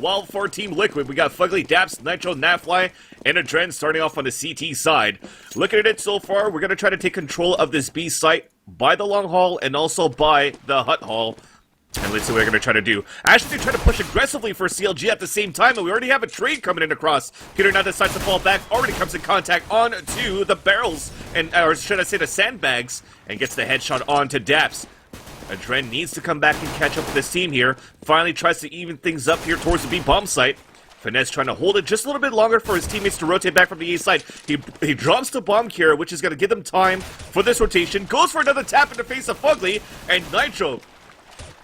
while for Team Liquid, we got Fugly, Daps, Nitro, Natfly, and Adren starting off on the CT side. Looking at it so far, we're going to try to take control of this B site by the long haul and also by the hut hall. And let's see what we're going to try to do. Actually, try to push aggressively for CLG at the same time, and we already have a trade coming in across. Peter now decides to fall back, already comes in contact onto the barrels, or should I say the sandbags, and gets the headshot onto Daps. Adren needs to come back and catch up with this team here. Finally tries to even things up here towards the B bomb site. Finesse trying to hold it just a little bit longer for his teammates to rotate back from the A side. He drops the bomb here, which is going to give them time for this rotation. Goes for another tap in the face of Fugly, and Nitro,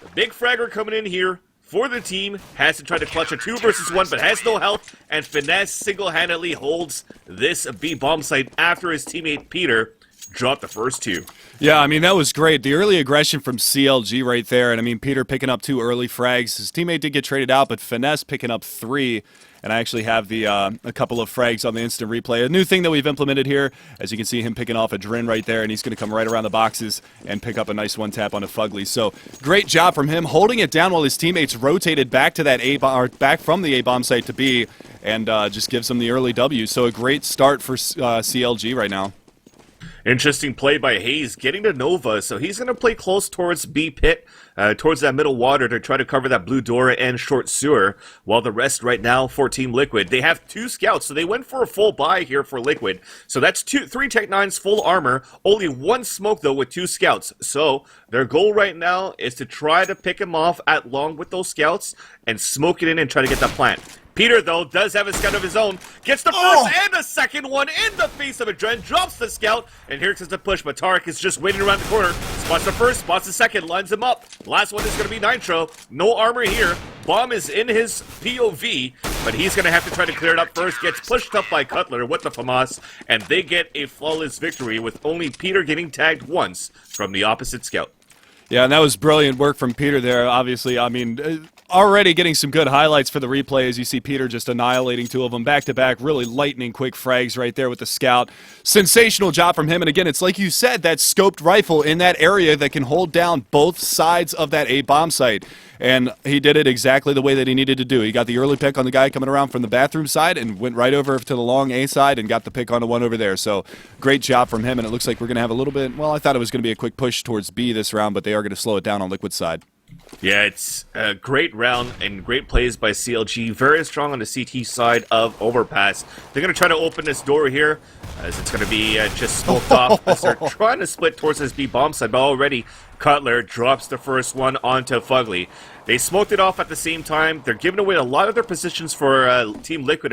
the big fragger coming in here for the team, has to try to clutch a 2 versus 1, but has no health, and Finesse single-handedly holds this B bomb site after his teammate Peter dropped the first 2. Yeah, I mean, that was great. The early aggression from CLG right there, and I mean, Peter picking up 2 early frags. His teammate did get traded out, but Finesse picking up 3, and I actually have the a couple of frags on the instant replay. A new thing that we've implemented here, as you can see him picking off a Drin right there, and he's going to come right around the boxes and pick up a nice one-tap on a Fugly. So, great job from him, holding it down while his teammates rotated back to that or back from the A-bomb site to B, and just gives them the early W. So, a great start for CLG right now. Interesting play by Hayes, getting to Nova, so he's going to play close towards B pit, towards that middle water to try to cover that blue door and short sewer, while the rest right now for Team Liquid. They have 2 scouts, so they went for a full buy here for Liquid. So that's 3 Tech 9s full armor, only 1 smoke though with 2 scouts. So their goal right now is to try to pick him off at long with those scouts and smoke it in and try to get that plant. Peter, though, does have a scout of his own. Gets the first and the second one in the face of Adren. Drops the scout, and here comes the push. But Tarek is just waiting around the corner. Spots the first, spots the second, lines him up. Last one is going to be Nitro. No armor here. Bomb is in his POV, but he's going to have to try to clear it up first. Gets pushed up by Cutler with the FAMAS, and they get a flawless victory with only Peter getting tagged once from the opposite scout. Yeah, and that was brilliant work from Peter there, obviously. I mean, already getting some good highlights for the replay as you see Peter just annihilating 2 of them back-to-back, really lightning quick frags right there with the scout. Sensational job from him, and again, it's like you said, that scoped rifle in that area that can hold down both sides of that A-bomb site. And he did it exactly the way that he needed to do. He got the early pick on the guy coming around from the bathroom side and went right over to the long A side and got the pick on the one over there. So great job from him, and it looks like we're going to have a little bit, well, I thought it was going to be a quick push towards B this round, but they are going to slow it down on Liquid's side. Yeah, it's a great round and great plays by CLG. Very strong on the CT side of Overpass. They're going to try to open this door here, as it's going to be just smoked off as they're trying to split towards this B bomb side, but already Cutler drops the first one onto Fugly. They smoked it off at the same time. They're giving away a lot of their positions for Team Liquid.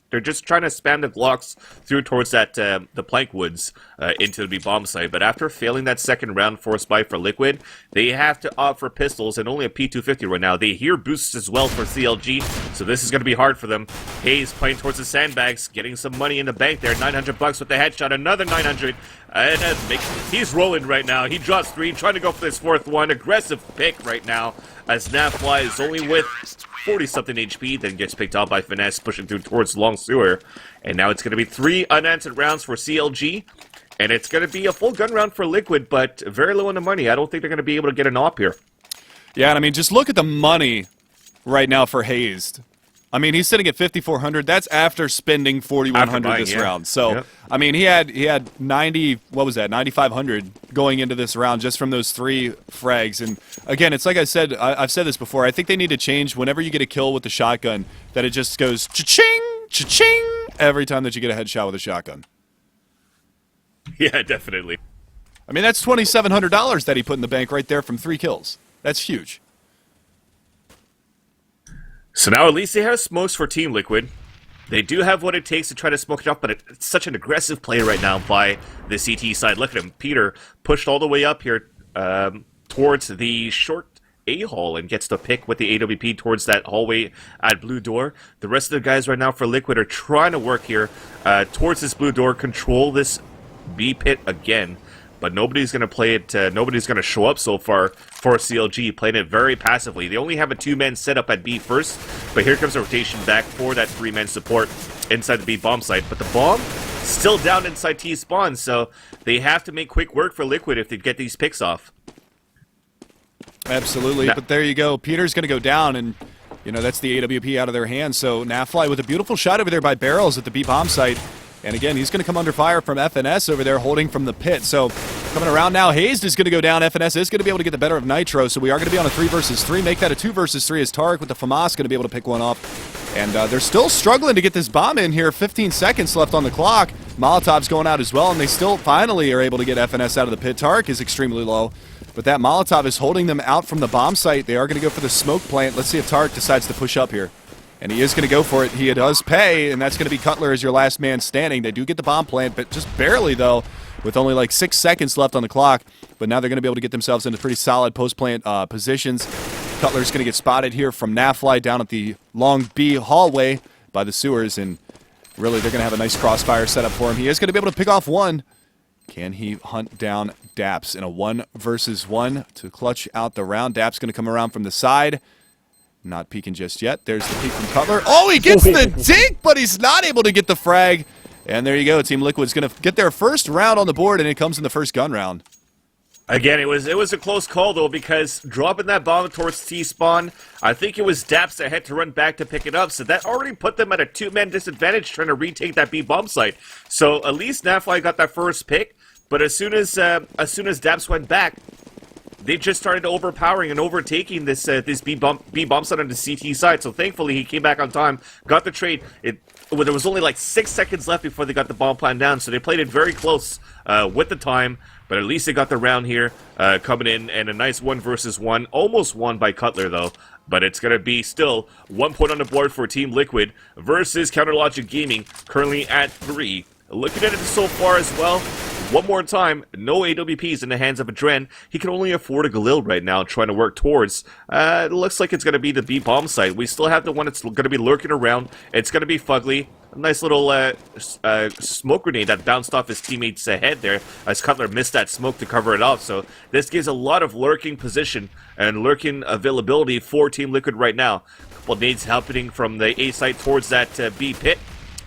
They're just trying to spam the Glocks through towards that the plank woods into the B bomb site. But after failing that second round forced buy for Liquid, they have to opt for pistols and only a P250 right now. They hear boosts as well for CLG, so this is going to be hard for them. Hayes playing towards the sandbags, getting some money in the bank there. $900 with the headshot, another 900. And he's rolling right now. He drops 3, trying to go for this 4th one. Aggressive pick right now, as Natfly is only with 40-something HP, then gets picked out by Finesse, pushing through towards Long Sewer. And now it's going to be 3 unanswered rounds for CLG, and it's going to be a full gun round for Liquid, but very low on the money. I don't think they're going to be able to get an op here. Yeah, and I mean, just look at the money right now for Hazed. I mean, he's sitting at 5,400. That's after spending 4,100 this round. So, I mean, he had 90. What was that? 9,500 going into this round just from those 3 frags. And again, it's like I said. I've said this before. I think they need to change whenever you get a kill with the shotgun that it just goes cha-ching, cha-ching every time that you get a headshot with a shotgun. Yeah, definitely. I mean, that's $2,700 that he put in the bank right there from 3 kills. That's huge. So now at least they have smokes for Team Liquid. They do have what it takes to try to smoke it off, but it's such an aggressive play right now by the CT side. Look at him. Peter pushed all the way up here towards the short A-hall and gets the pick with the AWP towards that hallway at Blue Door. The rest of the guys right now for Liquid are trying to work here towards this Blue Door, control this B pit again. But nobody's going to play it, nobody's going to show up so far for CLG, playing it very passively. They only have a 2-man setup at B first, but here comes a rotation back for that 3-man support inside the B bomb site. But the bomb still down inside T spawn, so they have to make quick work for Liquid if they get these picks off. Absolutely, but there you go. Peter's going to go down, and you know, that's the AWP out of their hands. So Nafly with a beautiful shot over there by Barrels at the B bomb site. And again, he's going to come under fire from FNS over there holding from the pit. So coming around now, Hazed is going to go down. FNS is going to be able to get the better of Nitro. So we are going to be on a 3 versus 3. Make that a 2 versus 3 as Tarek with the FAMAS going to be able to pick one off. And they're still struggling to get this bomb in here. 15 seconds left on the clock. Molotov's going out as well, and they still finally are able to get FNS out of the pit. Tarek is extremely low, but that Molotov is holding them out from the bomb site. They are going to go for the smoke plant. Let's see if Tarek decides to push up here. And he is going to go for it. He does pay, and that's going to be Cutler as your last man standing. They do get the bomb plant, but just barely, though, with only like 6 seconds left on the clock. But now they're going to be able to get themselves into pretty solid post-plant positions. Cutler's going to get spotted here from Nafly down at the long B hallway by the sewers, and really they're going to have a nice crossfire set up for him. He is going to be able to pick off one. Can he hunt down Daps in a 1 versus 1 to clutch out the round? Daps going to come around from the side. Not peeking just yet. There's the peek from Cutler. Oh, he gets the dink, but he's not able to get the frag. And there you go. Team Liquid's going to get their first round on the board, and it comes in the first gun round. Again, it was a close call, though, because dropping that bomb towards T-spawn, I think it was Daps that had to run back to pick it up, so that already put them at a 2-man disadvantage trying to retake that B bomb site. So at least Nafly got that first pick, but as soon as Daps went back, they just started overpowering and overtaking this B bomb site on the CT side. So thankfully he came back on time, got the trade. Well, there was only like 6 seconds left before they got the bomb plant down, so they played it very close with the time. But at least they got the round here coming in, and a nice 1 versus 1. Almost won by Cutler, though. But it's going to be still 1 point on the board for Team Liquid versus Counterlogic Gaming, currently at 3. Looking at it so far as well, one more time, no AWPs in the hands of Adren. He can only afford a Galil right now, trying to work towards. It looks like it's going to be the B bomb site. We still have the one that's going to be lurking around. It's going to be Fugly. A nice little smoke grenade that bounced off his teammate's head there, as Cutler missed that smoke to cover it off. So this gives a lot of lurking position and lurking availability for Team Liquid right now. A couple of nades happening from the A site towards that B pit.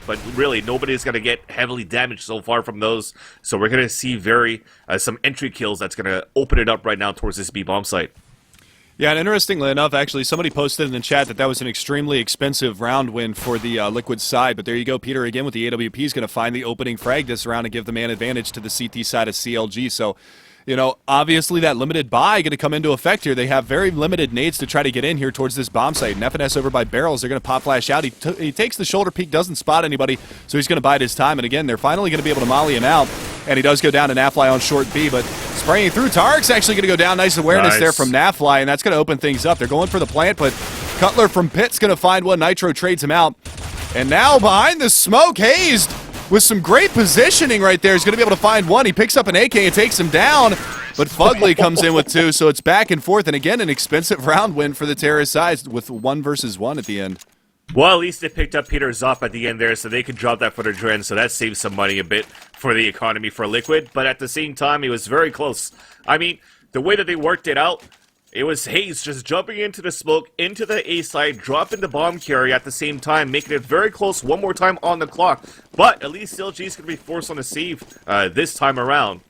But really, nobody's going to get heavily damaged so far from those. So we're going to see some entry kills that's going to open it up right now towards this B bomb site. Yeah, and interestingly enough, actually, somebody posted in the chat that was an extremely expensive round win for the Liquid side. But there you go, Peter, again, with the AWP, is going to find the opening frag this round and give the man advantage to the CT side of CLG. So, you know, obviously that limited buy going to come into effect here. They have very limited nades to try to get in here towards this bomb site. And FNS over by Barrels, they're going to pop flash out. He takes the shoulder peek, doesn't spot anybody, so he's going to bide his time. And again, they're finally going to be able to molly him out. And he does go down to Nafly on short B, but spraying through. Tarek's actually going to go down. Nice awareness there from Nafly, and that's going to open things up. They're going for the plant, but Cutler from Pit's going to find one. Nitro trades him out. And now behind the smoke, Hazed with some great positioning right there. He's going to be able to find one. He picks up an AK and takes him down, but Fugly comes in with 2, so it's back and forth. And again, an expensive round win for the Terrorist side with 1 versus 1 at the end. Well, at least they picked up Peter Zoff at the end there, so they could drop that for the Dren, so that saves some money a bit for the economy for Liquid. But at the same time, it was very close. I mean, the way that they worked it out, it was Hayes just jumping into the smoke, into the A side, dropping the bomb carry at the same time, making it very close one more time on the clock. But at least CLG is going to be forced on a save this time around.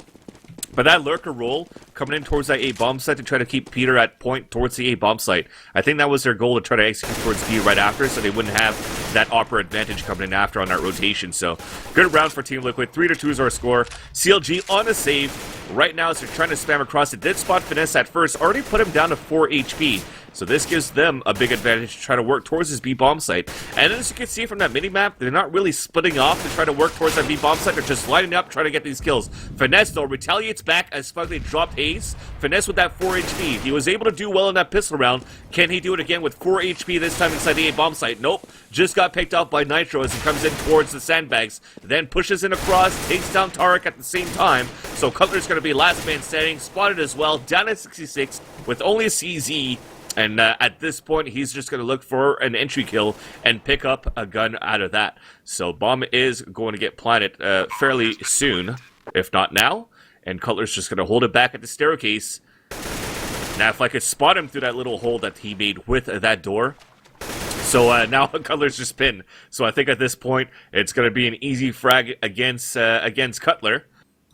But that lurker roll coming in towards that A bomb site to try to keep Peter at point towards the A bomb site. I think that was their goal, to try to execute towards B right after, so they wouldn't have that upper advantage coming in after on that rotation. So good round for Team Liquid. 3-2 is our score. CLG on a save right now as they're trying to spam across. It did spot Finesse at first, already put him down to 4 HP. So this gives them a big advantage to try to work towards this B bomb site. And as you can see from that mini-map, they're not really splitting off to try to work towards that B bomb site. They're just lining up, trying to get these kills. Finesse, though, retaliates back as Fugly dropped Hayes. Finesse with that 4 HP. He was able to do well in that pistol round. Can he do it again with 4 HP this time inside the A bomb site? Nope. Just got picked off by Nitro as he comes in towards the sandbags. Then pushes in across, takes down Tarek at the same time. So Cutler's going to be last man standing, spotted as well, down at 66 with only a CZ. And at this point, he's just going to look for an entry kill and pick up a gun out of that. So bomb is going to get planted fairly soon, if not now. And Cutler's just going to hold it back at the staircase. Now, if I could spot him through that little hole that he made with that door. So now Cutler's just pinned. So I think at this point, it's going to be an easy frag against Cutler.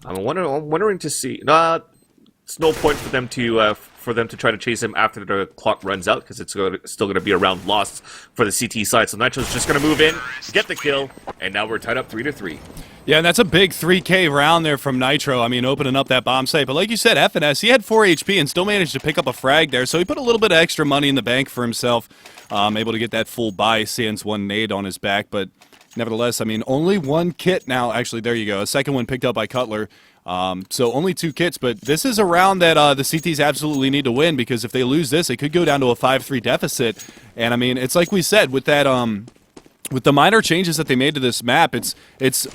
I'm wondering to see... it's no point for them to for them to try to chase him after the clock runs out, because it's still going to be a round lost for the CT side. So Nitro's just going to move in, get the kill, and now we're tied up 3-3. Yeah, and that's a big 3K round there from Nitro. I mean, opening up that bomb site. But like you said, FNS, he had 4 HP and still managed to pick up a frag there. So he put a little bit of extra money in the bank for himself. Able to get that full buy, sans one nade on his back. But nevertheless, I mean, only one kit now. Actually, there you go. A second one picked up by Cutler. So only 2 kits. But this is a round that the CTs absolutely need to win, because if they lose this, it could go down to a 5-3 deficit. And, I mean, it's like we said, with that... with the minor changes that they made to this map, it's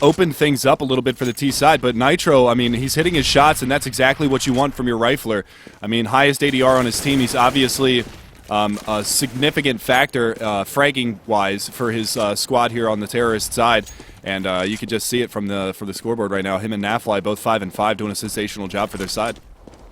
opened things up a little bit for the T side. But Nitro, I mean, he's hitting his shots, and that's exactly what you want from your rifler. I mean, highest ADR on his team. He's obviously a significant factor fragging-wise for his squad here on the terrorist side. And you can just see it from the scoreboard right now. Him and Nafly both 5-5 doing a sensational job for their side.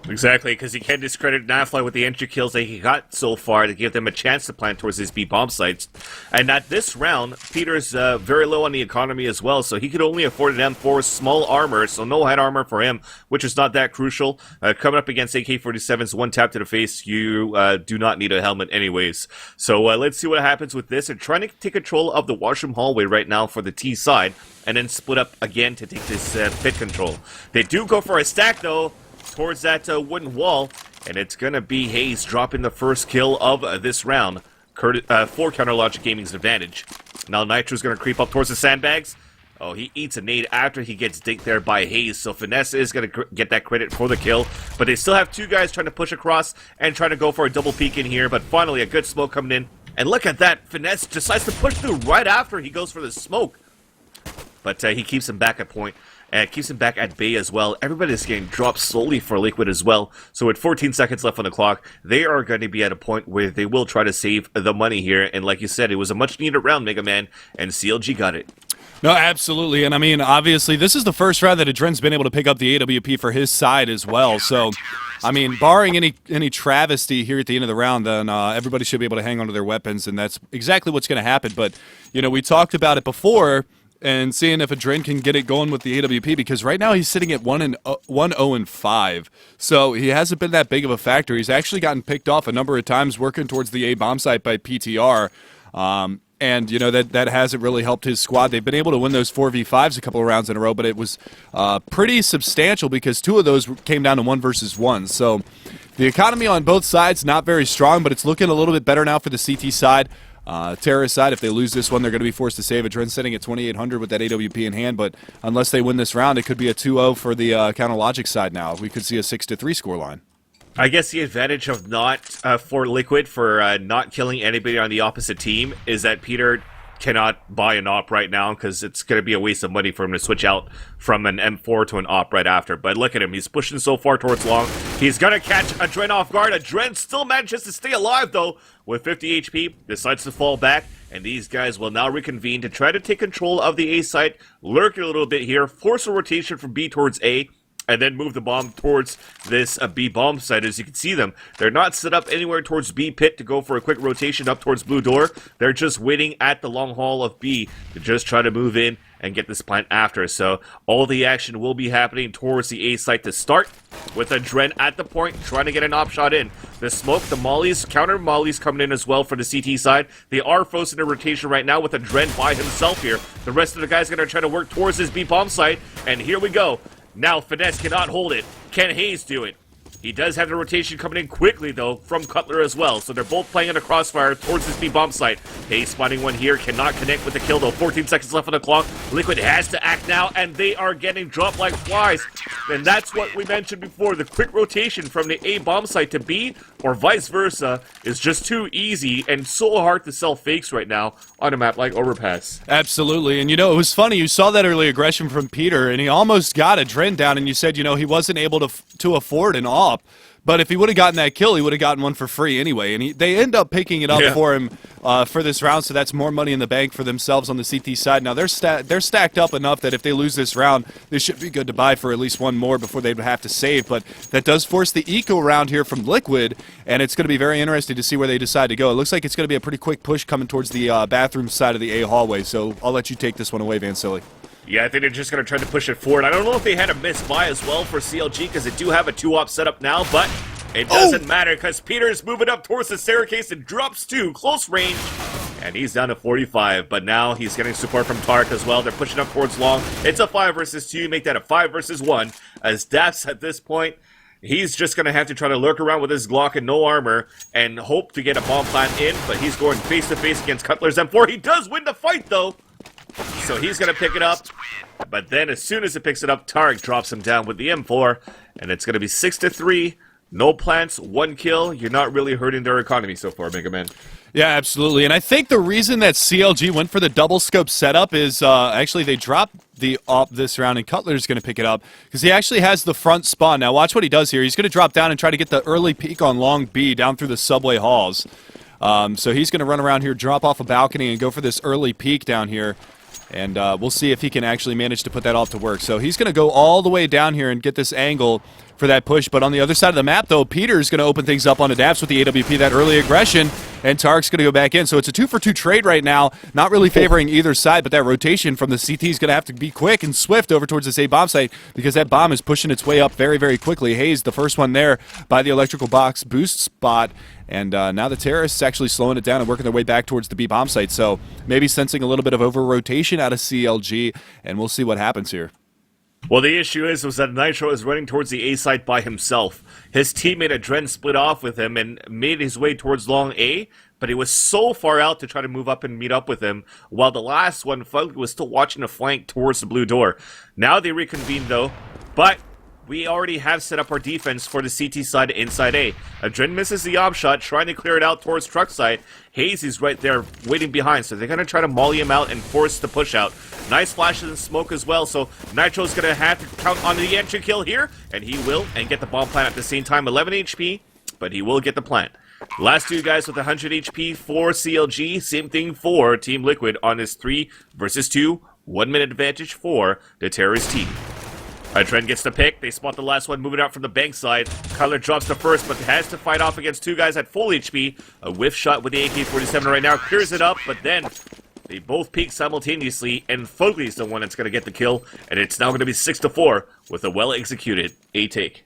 Exactly, because he can't discredit Nafly with the entry kills that he got so far to give them a chance to plant towards his B bomb sites. And at this round, Peter's very low on the economy as well, so he could only afford an M4 small armor, so no head armor for him, which is not that crucial. Coming up against AK-47's one tap to the face, you do not need a helmet anyways. So let's see what happens with this. They're trying to take control of the washroom hallway right now for the T side, and then split up again to take this pit control. They do go for a stack though, towards that wooden wall, and it's going to be Hayes dropping the first kill of this round for Counter Logic Gaming's advantage. Now Nitro's going to creep up towards the sandbags. Oh, he eats a nade after he gets dinked there by Hayes, so Finesse is going to get that credit for the kill, but they still have 2 guys trying to push across and trying to go for a double peek in here, but finally a good smoke coming in, and look at that, Finesse decides to push through right after he goes for the smoke, but he keeps him back at point. And keeps him back at bay as well. Everybody's getting dropped slowly for Liquid as well. So with 14 seconds left on the clock, they are going to be at a point where they will try to save the money here. And like you said, it was a much needed round, Mega Man, and CLG got it. No, absolutely. And I mean, obviously, this is the first round that Adren's been able to pick up the AWP for his side as well. So, I mean, barring any travesty here at the end of the round, then everybody should be able to hang on to their weapons. And that's exactly what's going to happen. But, you know, we talked about it before, and seeing if Adren can get it going with the AWP, because right now he's sitting at 1-0-5. So he hasn't been that big of a factor. He's actually gotten picked off a number of times working towards the A bomb site by PTR. And, you know, that hasn't really helped his squad. They've been able to win those 4v5s a couple of rounds in a row, but it was pretty substantial because 2 of those came down to 1 versus 1. So the economy on both sides not very strong, but it's looking a little bit better now for the CT side. Terrorist side, if they lose this one, they're going to be forced to save. Adren sitting at 2,800 with that AWP in hand, but unless they win this round, it could be a 2-0 for the Counter Logic side now. We could see a 6-3 scoreline. I guess the advantage of not, for Liquid, for not killing anybody on the opposite team is that Peter cannot buy an op right now because it's going to be a waste of money for him to switch out from an M4 to an op right after. But look at him. He's pushing so far towards long. He's going to catch Adren off guard. Adren still manages to stay alive, though, with 50 HP. Decides to fall back, and these guys will now reconvene to try to take control of the A site, lurk a little bit here, force a rotation from B towards A, and then move the bomb towards this B bomb site. As you can see them, they're not set up anywhere towards B pit to go for a quick rotation up towards blue door. They're just waiting at the long haul of B to just try to move in and get this plant after. So all the action will be happening towards the A site to start, with Adren at the point trying to get an op shot in. The smoke, the mollies, counter mollies coming in as well for the CT side. They are forcing a rotation right now with Adren by himself here. The rest of the guys going to try to work towards this B bomb site, and here we go. Now Finesse cannot hold it. Can Hayes do it? He does have the rotation coming in quickly, though, from Cutler as well. So they're both playing in a crossfire towards this B-bomb site. Hayes spotting one here, cannot connect with the kill, though. 14 seconds left on the clock. Liquid has to act now, and they are getting dropped like flies. And that's what we mentioned before. The quick rotation from the A-bomb site to B, or vice versa, is just too easy and so hard to sell fakes right now on a map like Overpass. Absolutely. And, you know, it was funny. You saw that early aggression from Peter, and he almost got Adren down, and you said, you know, he wasn't able to afford an op. But if he would have gotten that kill, he would have gotten one for free anyway. And they end up picking it up for him for this round, so that's more money in the bank for themselves on the CT side. Now, they're stacked up enough that if they lose this round, they should be good to buy for at least one more before they'd have to save. But that does force the eco round here from Liquid, and it's going to be very interesting to see where they decide to go. It looks like it's going to be a pretty quick push coming towards the bathroom side of the A hallway, so I'll let you take this one away, Vansili. Yeah, I think they're just going to try to push it forward. I don't know if they had a miss buy as well for CLG, because they do have a 2-op setup now, but It doesn't matter because Peter's moving up towards the staircase and drops to close range. And he's down to 45, but now he's getting support from Tark as well. They're pushing up towards long. It's a 5 versus 2. Make that a 5 versus 1. As Daps at this point, he's just going to have to try to lurk around with his Glock and no armor and hope to get a bomb plant in, but he's going face-to-face against Cutler's M4. He does win the fight, though. So he's going to pick it up. But then as soon as it picks it up, Tark drops him down with the M4. And it's going to be 6-3. No plants, 1 kill. You're not really hurting their economy so far, Mega Man. Yeah, absolutely. And I think the reason that CLG went for the double scope setup is actually they dropped the op this round, and Cutler's going to pick it up because he actually has the front spawn. Now watch what he does here. He's going to drop down and try to get the early peek on long B down through the subway halls. So he's going to run around here, drop off a balcony, and go for this early peek down here. And we'll see if he can actually manage to put that off to work. So he's going to go all the way down here and get this angle for that push. But on the other side of the map, though, Peter's going to open things up on Daps with the AWP, that early aggression, and Tark's going to go back in. So it's a 2-for-2 trade right now, not really favoring either side, but that rotation from the CT is going to have to be quick and swift over towards this A bomb site because that bomb is pushing its way up very, very quickly. Hayes, the first one there by the electrical box boost spot. And now the terrorists actually slowing it down and working their way back towards the B bomb site. So maybe sensing a little bit of over-rotation out of CLG, and we'll see what happens here. Well, the issue was that Nitro is running towards the A site by himself. His teammate Adren split off with him and made his way towards long A, but he was so far out to try to move up and meet up with him, while the last one was still watching a flank towards the blue door. Now they reconvene, though, but we already have set up our defense for the CT side inside A. Adren misses the op shot, trying to clear it out towards truck side. Hayes is right there waiting behind, so they're going to try to molly him out and force the push out. Nice flashes and smoke as well, so Nitro's going to have to count on the entry kill here, and he will, and get the bomb plant at the same time. 11 HP, but he will get the plant. Last two guys with 100 HP for CLG, same thing for Team Liquid on this 3 versus 2, 1 minute advantage for the terrorist team. Trent gets the pick. They spot the last one moving out from the bank side. Cutler drops the first, but has to fight off against 2 guys at full HP. A whiff shot with the AK-47 right now clears it up, but then they both peak simultaneously, and Fogley's the one that's going to get the kill, and it's now going to be 6-4 with a well-executed A-take.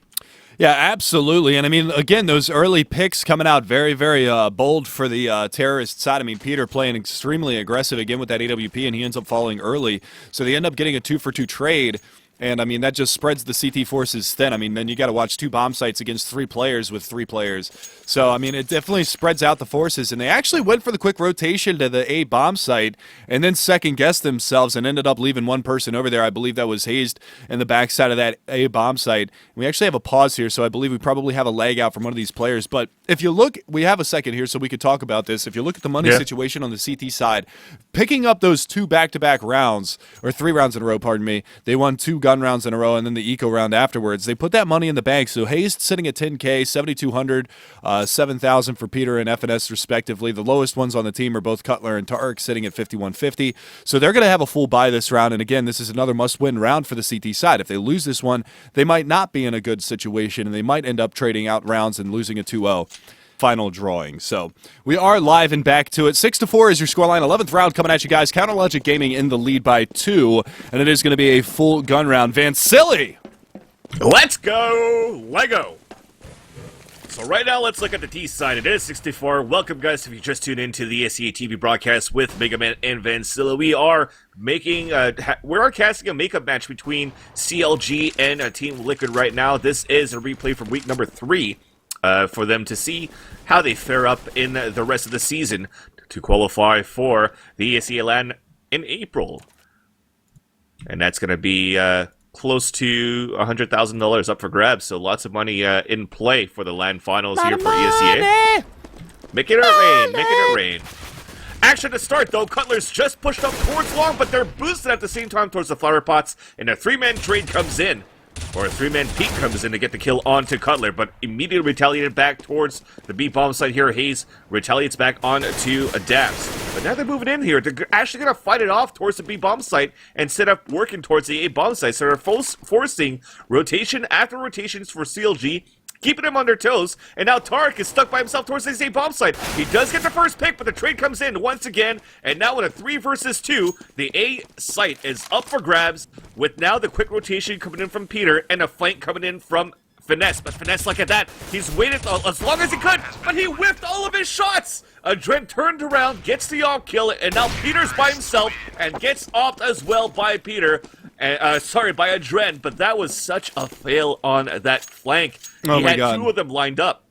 Yeah, absolutely. And I mean, again, those early picks coming out very, very bold for the terrorist side. I mean, Peter playing extremely aggressive again with that AWP, and he ends up falling early. So they end up getting a 2-for-2 trade. And, I mean, that just spreads the CT forces thin. I mean, then you got to watch 2 bomb sites against 3 players with 3 players. So, I mean, it definitely spreads out the forces. And they actually went for the quick rotation to the A bomb site and then second-guessed themselves and ended up leaving one person over there. I believe that was Hazed in the backside of that A bomb site. We actually have a pause here, so I believe we probably have a lag out from one of these players. But if you look, we have a second here so we could talk about this. If you look at the money situation on the CT side, picking up those 2 back-to-back rounds, or 3 rounds in a row, pardon me, they won 2 gun rounds in a row and then the eco round afterwards. They put that money in the bank. So Hayes sitting at 10K, 7,200, 7,000 for Peter and FNS respectively. The lowest ones on the team are both Cutler and Tark sitting at 5,150. So they're going to have a full buy this round. And again, this is another must-win round for the CT side. If they lose this one, they might not be in a good situation and they might end up trading out rounds and losing a 2-0. Final drawing. So we are live and back to it. 6-4 is your scoreline. 11th round coming at you guys. Counter Logic Gaming in the lead by 2, and it is going to be a full gun round. Vancilli! Let's go! Lego! So right now, let's look at the T side. It is 64. Welcome, guys, if you just tuned into the ESEA TV broadcast with Mega Man and Vancilla. We are making, we are casting a makeup match between CLG and Team Liquid right now. This is a replay from week number 3. For them to see how they fare up in the rest of the season to qualify for the ESEA LAN in April. And that's going to be close to $100,000 up for grabs, so lots of money in play for the LAN finals here for ESEA. Making it rain, making it rain. Action to start, though. Cutler's just pushed up towards long, but they're boosted at the same time towards the flower pots, and a 3-man trade comes in. Or a 3-man peek comes in to get the kill onto Cutler, but immediately retaliated back towards the B bomb site here. Hayes retaliates back onto Daps. But now they're moving in here. They're actually going to fight it off towards the B bomb site instead of working towards the A bomb site. So they're forcing rotation after rotations for CLG, keeping him on their toes, and now Tark is stuck by himself towards the A bomb site. He does get the first pick, but the trade comes in once again, and now in a 3 versus 2, the A site is up for grabs, with now the quick rotation coming in from Peter, and a flank coming in from Finesse, but Finesse, look at that. He's waited as long as he could, but he whiffed all of his shots. Adren turned around, gets the off kill, and now Peter's by himself and gets off as well by Peter. Sorry, by Adren, but that was such a fail on that flank. Oh he my had God. 2 of them lined up.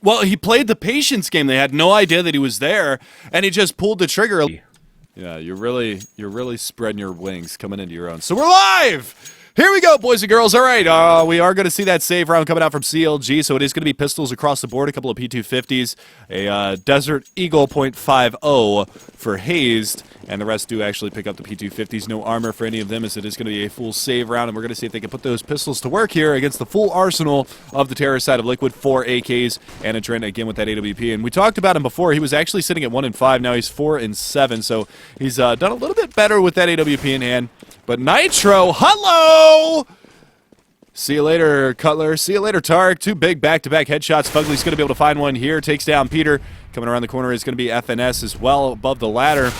Well, he played the patience game. They had no idea that he was there, and he just pulled the trigger. Yeah, you're really spreading your wings coming into your own. So we're live! Here we go, boys and girls. All right, we are going to see that save round coming out from CLG, so it is going to be pistols across the board, a couple of P250s, a Desert Eagle .50 for Hazed, and the rest do actually pick up the P250s. No armor for any of them, as it is going to be a full save round, and we're going to see if they can put those pistols to work here against the full arsenal of the terrorist side of Liquid, 4 AKs, and a Trent again with that AWP. And we talked about him before. He was actually sitting at 1 and 5. Now he's 4 and 7, so he's done a little bit better with that AWP in hand. But Nitro, hello! See you later, Cutler. See you later, Tarek. 2 big back-to-back headshots. Fugly's going to be able to find one here. Takes down Peter. Coming around the corner is going to be FNS as well above the ladder.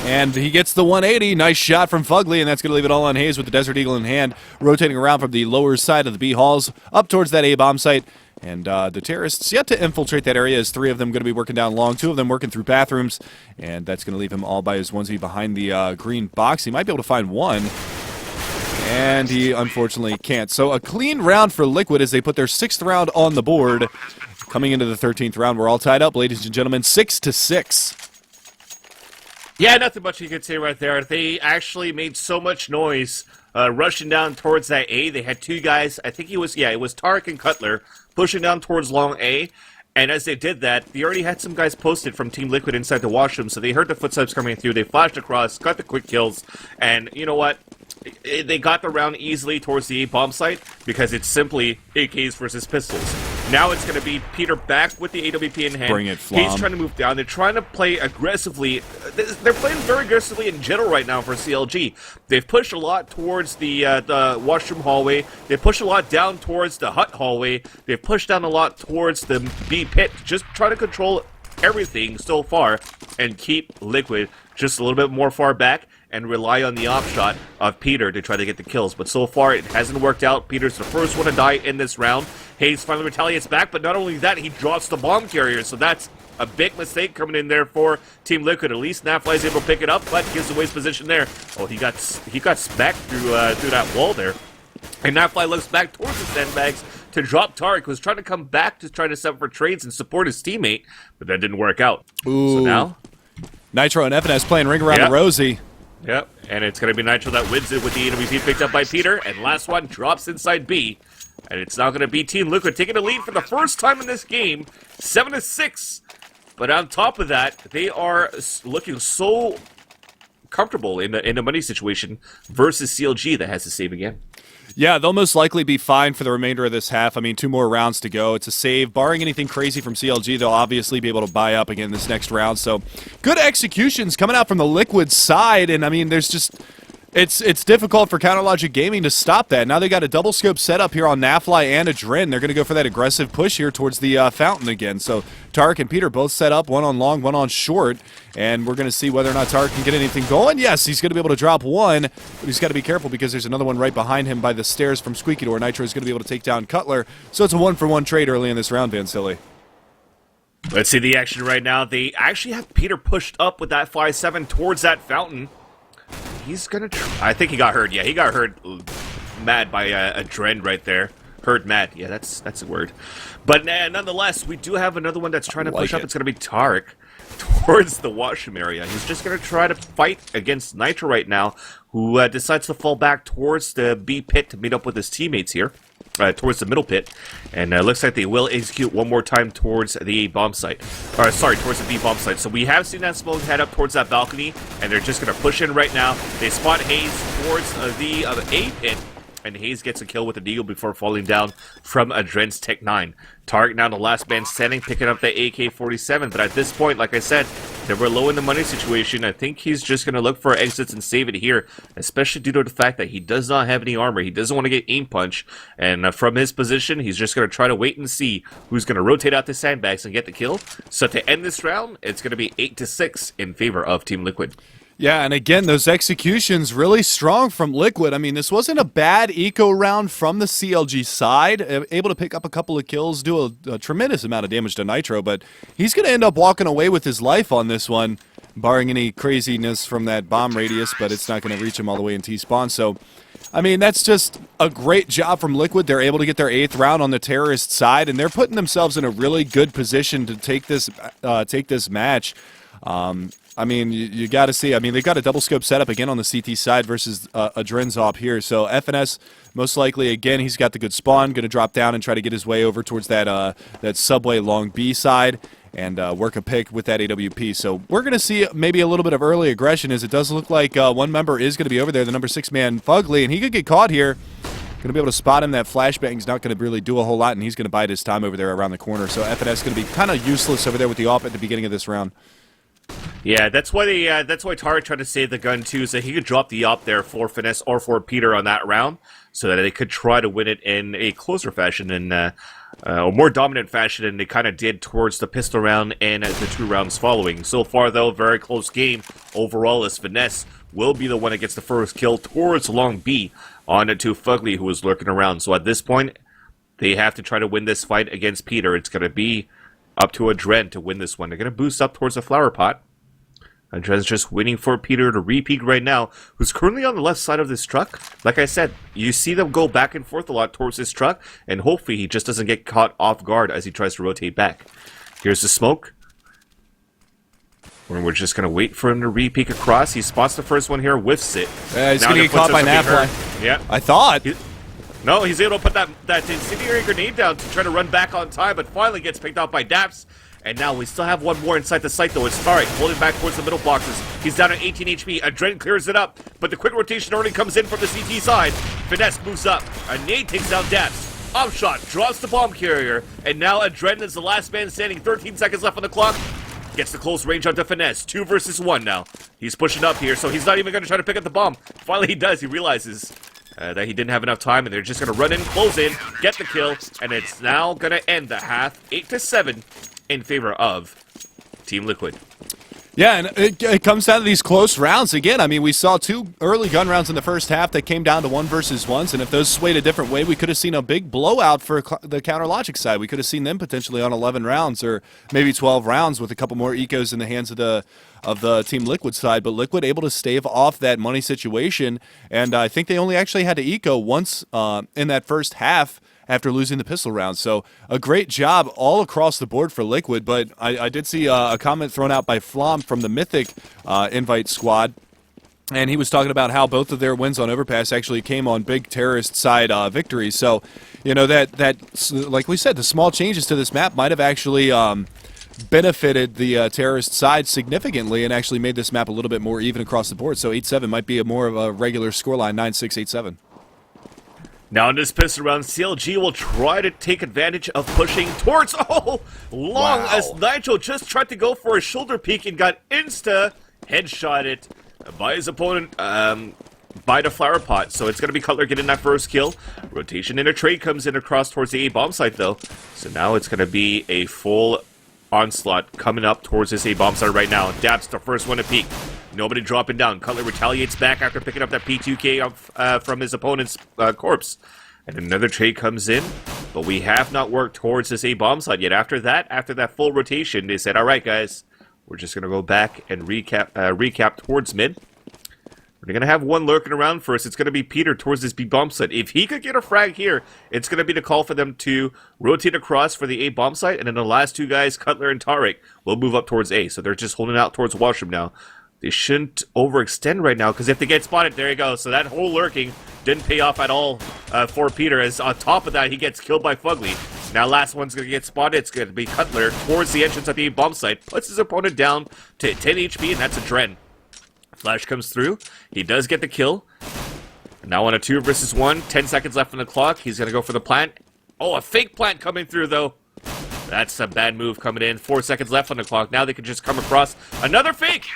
And he gets the 180. Nice shot from Fugly, and that's going to leave it all on Hayes with the Desert Eagle in hand. Rotating around from the lower side of the B halls up towards that A-bomb site. And the terrorists yet to infiltrate that area, as 3 of them going to be working down long, 2 of them working through bathrooms, and that's going to leave him all by his onesie behind the green box. He might be able to find one, and he unfortunately can't. So a clean round for Liquid as they put their 6th round on the board. Coming into the 13th round, we're all tied up, ladies and gentlemen, 6-6. Yeah, nothing much you could say right there. They actually made so much noise rushing down towards that A. They had 2 guys. I think it was Tarek and Cutler pushing down towards long A. And as they did that, they already had some guys posted from Team Liquid inside the washroom, so they heard the footsteps coming through. They flashed across, got the quick kills, and you know what? They got the round easily towards the A-bomb site because it's simply AKs versus pistols. Now it's going to be Peter back with the AWP in hand. Bring it, Flom. He's trying to move down. They're trying to play aggressively. They're playing very aggressively in general right now for CLG. They've pushed a lot towards the washroom hallway. They pushed a lot down towards the hut hallway. They've pushed down a lot towards the B pit. Just trying to control everything so far and keep Liquid just a little bit more far back and rely on the off shot of Peter to try to get the kills. But so far, it hasn't worked out. Peter's the first one to die in this round. Hayes finally retaliates back, but not only that, he drops the bomb carrier, so that's a big mistake coming in there for Team Liquid. At least Nafly is able to pick it up, but gives away his position there. Oh, he got smacked through that wall there. And Nafly looks back towards the sandbags to drop Tarek, who's trying to come back to try to set up for trades and support his teammate, but that didn't work out. Ooh. So now Nitro and FNS playing ring around the Rosie. Yep, and it's going to be Nitro that wins it with the AWP picked up by Peter, and last one drops inside B. And it's now going to be Team Liquid taking the lead for the first time in this game, 7-6. But on top of that, they are looking so comfortable in the money situation versus CLG that has to save again. Yeah, they'll most likely be fine for the remainder of this half. I mean, 2 more rounds to go. It's a save. Barring anything crazy from CLG, they'll obviously be able to buy up again this next round. So, good executions coming out from the Liquid side. And, I mean, there's just... It's difficult for Counterlogic Gaming to stop that. Now they got a double scope set up here on Nafly and Adren. They're going to go for that aggressive push here towards the fountain again. So Tarek and Peter both set up, one on long, one on short. And we're going to see whether or not Tarek can get anything going. Yes, he's going to be able to drop one, but he's got to be careful because there's another one right behind him by the stairs from Squeaky Door. Nitro is going to be able to take down Cutler. So it's a 1-for-1 trade early in this round, Van Silly. Let's see the action right now. They actually have Peter pushed up with that 5-7 towards that fountain. He's gonna I think he got hurt. Yeah, he got hurt mad by a Dren right there. Hurt mad. Yeah, that's a word. But nonetheless, we do have another one that's trying to push up. It's gonna be Tarek towards the washroom area. He's just gonna try to fight against Nitro right now, who decides to fall back towards the B pit to meet up with his teammates here. Towards the middle pit, and looks like they will execute one more time towards the bomb site. Sorry, towards the B bomb site. So we have seen that smoke head up towards that balcony, and they're just going to push in right now. They spot Hayes towards the A pit, and Hayes gets a kill with a deagle before falling down from Adren's Tech 9. Tarek now the last man standing, picking up the AK-47, but at this point, like I said, they were low in the money situation. I think he's just going to look for exits and save it here, especially due to the fact that he does not have any armor. He doesn't want to get aim punch, and from his position, he's just going to try to wait and see who's going to rotate out the sandbags and get the kill. So to end this round, it's going to be 8-6 in favor of Team Liquid. Yeah, and again, those executions really strong from Liquid. I mean, this wasn't a bad eco round from the CLG side. Able to pick up a couple of kills, do a tremendous amount of damage to Nitro, but he's going to end up walking away with his life on this one, barring any craziness from that bomb radius, but it's not going to reach him all the way in T-spawn. So, I mean, that's just a great job from Liquid. They're able to get their 8th round on the terrorist side, and they're putting themselves in a really good position to take this match. I mean, you got to see. I mean, they've got a double scope setup again on the CT side versus a Drenzop here. So FNS, most likely, again, he's got the good spawn, going to drop down and try to get his way over towards that subway long B side and work a pick with that AWP. So we're going to see maybe a little bit of early aggression, as it does look like one member is going to be over there, the number 6 man Fugly, and he could get caught here. Going to be able to spot him. That flashbang's not going to really do a whole lot, and he's going to bide his time over there around the corner. So FNS is going to be kind of useless over there with the AWP at the beginning of this round. Yeah, that's why Tarek tried to save the gun too, so he could drop the op there for Finesse or for Peter on that round, so that they could try to win it in a closer fashion and a more dominant fashion than they kind of did towards the pistol round and the 2 rounds following. So far, though, very close game overall, as Finesse will be the one that gets the first kill towards Long B on to Fugly, who was lurking around. So at this point, they have to try to win this fight against Peter. It's going to be up to Adren to win this one. They're going to boost up towards the flower pot. Adren's just waiting for Peter to repeat right now, who's currently on the left side of this truck. Like I said, you see them go back and forth a lot towards this truck, and hopefully he just doesn't get caught off guard as he tries to rotate back. Here's the smoke. We're just going to wait for him to re-peek across. He spots the first one here, whiffs it. Yeah, he's going to get caught by Nafly. Yeah. I thought. No, he's able to put that incendiary grenade down to try to run back on time, but finally gets picked off by Daps. And now we still have one more inside the site, though. It's Tarek holding back towards the middle boxes. He's down at 18 HP. Adren clears it up, but the quick rotation already comes in from the CT side. Finesse moves up. A nade takes down Daps. Offshot drops the bomb carrier, and now Adren is the last man standing. 13 seconds left on the clock. Gets the close range onto Finesse. 2 versus 1 now. He's pushing up here, so he's not even going to try to pick up the bomb. Finally, he does. He realizes that he didn't have enough time, and they're just going to run in, close in, get the kill, and it's now going to end the half 8-7 in favor of Team Liquid. Yeah, and it comes down to these close rounds again. I mean, we saw 2 early gun rounds in the first half that came down to 1 versus 1s, and if those swayed a different way, we could have seen a big blowout for the Counter Logic side. We could have seen them potentially on 11 rounds or maybe 12 rounds with a couple more ecos in the hands of the Team Liquid side, but Liquid able to stave off that money situation, and I think they only actually had to eco once in that first half after losing the pistol round. So a great job all across the board for Liquid, but I did see a comment thrown out by Flom from the Mythic Invite squad, and he was talking about how both of their wins on Overpass actually came on big terrorist side victories. So, you know, that like we said, the small changes to this map might have actually benefited the terrorist side significantly and actually made this map a little bit more even across the board. So 8-7 might be more of a regular scoreline, 9-6, 8-7. Now in this pistol round, CLG will try to take advantage of pushing towards, long as Nigel just tried to go for a shoulder peek and got headshotted by his opponent, by the flower pot. So it's going to be Cutler getting that first kill. Rotation in a trade comes in across towards the A bomb site though. So now it's going to be a full onslaught coming up towards this A bomb site right now. Dab's the first one to peek. Nobody dropping down. Cutler retaliates back after picking up that P2K from his opponent's corpse. And another trade comes in, but we have not worked towards this A bomb site yet. After that full rotation, they said, all right, guys, we're just going to go back and recap towards mid. We're going to have one lurking around first. It's going to be Peter towards this B bomb site. If he could get a frag here, it's going to be the call for them to rotate across for the A bomb site. And then the last 2 guys, Cutler and Tarek, will move up towards A. So they're just holding out towards washroom now. They shouldn't overextend right now, because if they get spotted, there you go. So that whole lurking didn't pay off at all for Peter, as on top of that, he gets killed by Fugly. Now last one's going to get spotted. It's going to be Cutler towards the entrance at the bomb site. Puts his opponent down to 10 HP, and that's a Dren. Flash comes through. He does get the kill. Now on a 2 versus 1. 10 seconds left on the clock. He's going to go for the plant. Oh, a fake plant coming through, though. That's a bad move coming in. 4 seconds left on the clock. Now they can just come across another fake.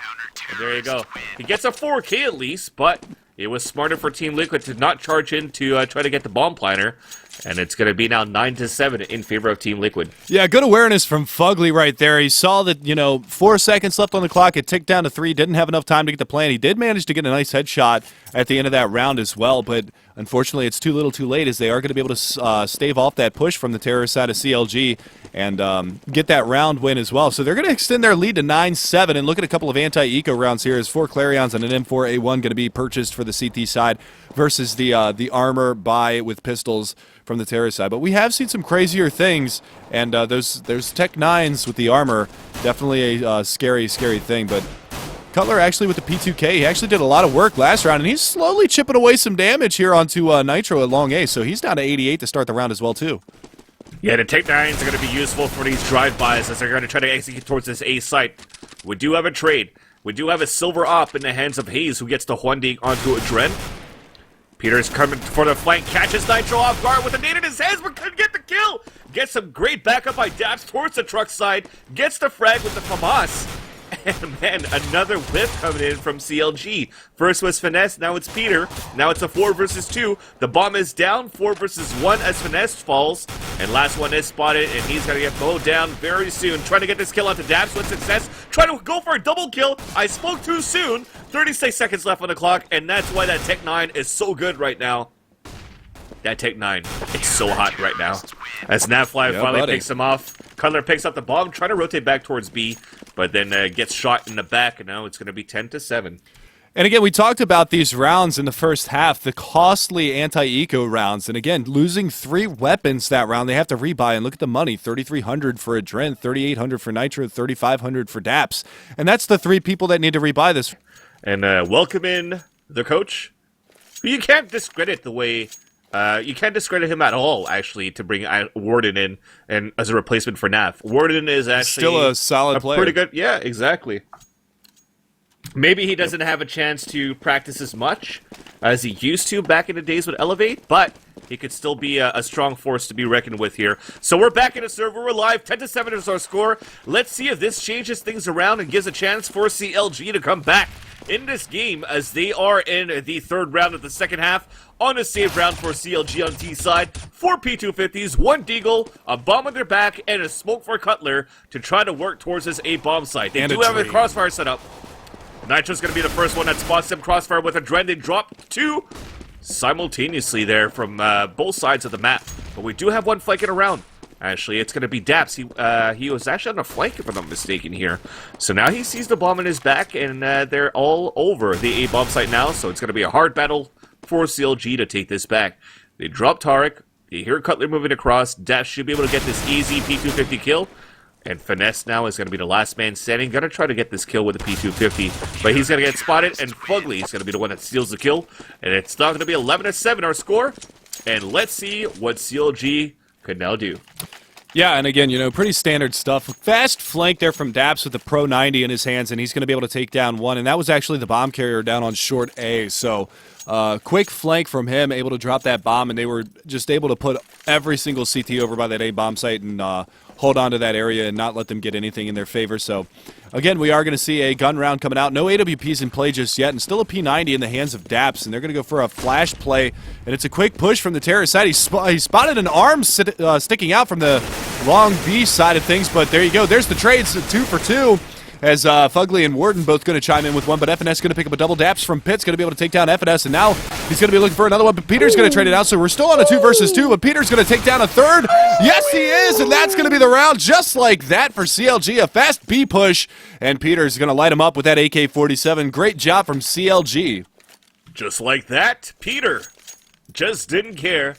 And there you go. He gets a 4K at least, but it was smarter for Team Liquid to not charge in to try to get the bomb planter. And it's going to be now 9-7 in favor of Team Liquid. Yeah, good awareness from Fugly right there. He saw that, 4 seconds left on the clock. It ticked down to 3. Didn't have enough time to get the plan. He did manage to get a nice headshot at the end of that round as well, but unfortunately it's too little too late, as they are going to be able to stave off that push from the terrorist side of CLG and get that round win as well. So they're going to extend their lead to 9-7, and look at a couple of anti-eco rounds here as 4 Clarions and an M4A1 going to be purchased for the CT side versus the armor buy with pistols from the terrorist side. But we have seen some crazier things, and those Tech 9s with the armor, definitely a scary, scary thing. But Cutler actually with the P2K, he actually did a lot of work last round, and he's slowly chipping away some damage here onto Nitro at long A, so he's down to 88 to start the round as well, too. Yeah, the Tech 9s are going to be useful for these drive-bys as they're going to try to execute towards this A site. We do have a trade. We do have a silver op in the hands of Hayes, who gets the Huanding onto a Dren. Peter's coming for the flank, catches Nitro off guard with a nade in his hands, but couldn't get the kill. Gets some great backup by Daps towards the truck side, gets the frag with the FAMAS. And man, another whip coming in from CLG. First was Finesse, now it's Peter. Now it's a 4 versus 2. The bomb is down, 4 versus 1 as Finesse falls. And last one is spotted, and he's going to get mowed down very soon. Trying to get this kill onto Daps with success. Trying to go for a double kill. I spoke too soon. 36 seconds left on the clock, and that's why that Tech 9 is so good right now. That Tech 9 is so hot right now. As Nafly finally picks him off. Cutler picks up the bomb, trying to rotate back towards B, but then gets shot in the back, and now it's going to be 10-7. And again, we talked about these rounds in the first half, the costly anti-eco rounds. And again, losing 3 weapons that round, they have to rebuy. And look at the money, $3,300 for Adren, $3,800 for Nitro, $3,500 for Daps. And that's the 3 people that need to rebuy this. And welcome in the coach. You can't discredit the way... you can't discredit him at all, actually, to bring Warden in and as a replacement for Naf. Warden is actually still a solid player. Pretty good. Yeah, exactly. Maybe he doesn't have a chance to practice as much as he used to back in the days with Elevate, but he could still be a strong force to be reckoned with here. So we're back in the server. We're live. 10-7 is our score. Let's see if this changes things around and gives a chance for CLG to come back in this game, as they are in the 3rd round of the second half. On a save round for CLG on T side, 4 P250s, 1 Deagle, a bomb on their back, and a smoke for Cutler to try to work towards this A bomb site. They do have a crossfire set up. Nitro's going to be the first one that spots them. Crossfire with a Dren. They drop 2 simultaneously there from both sides of the map. But we do have one flanking around. Actually, it's going to be Daps. He was actually on the flank, if I'm not mistaken here. So now he sees the bomb in his back, and they're all over the A bomb site now. So it's going to be a hard battle for CLG to take this back. They drop Tarek. You hear Cutler moving across. Daps should be able to get this easy P250 kill. And Finesse now is going to be the last man standing. Going to try to get this kill with the P250. But he's going to get spotted, and Fugly is going to be the one that steals the kill. And it's now going to be 11-7 our score. And let's see what CLG could now do. Yeah, and again, pretty standard stuff. Fast flank there from Daps with the Pro 90 in his hands, and he's going to be able to take down 1. And that was actually the bomb carrier down on short A. So quick flank from him, able to drop that bomb, and they were just able to put every single CT over by that A bomb site and hold on to that area and not let them get anything in their favor. So again, we are going to see a gun round coming out. No AWPs in play just yet, and still a P90 in the hands of Daps, and they're going to go for a flash play, and it's a quick push from the terrorist side. He spotted an arm sticking out from the long B side of things, but there you go. There's the trades, 2 for 2. As Fugly and Warden both going to chime in with one, but FNS going to pick up a double. Daps from Pitt's going to be able to take down FNS, and now he's going to be looking for another one, but Peter's going to trade it out, so we're still on a 2 versus 2, but Peter's going to take down a 3rd. Yes, he is, and that's going to be the round just like that for CLG. A fast B push, and Peter's going to light him up with that AK-47. Great job from CLG. Just like that, Peter just didn't care.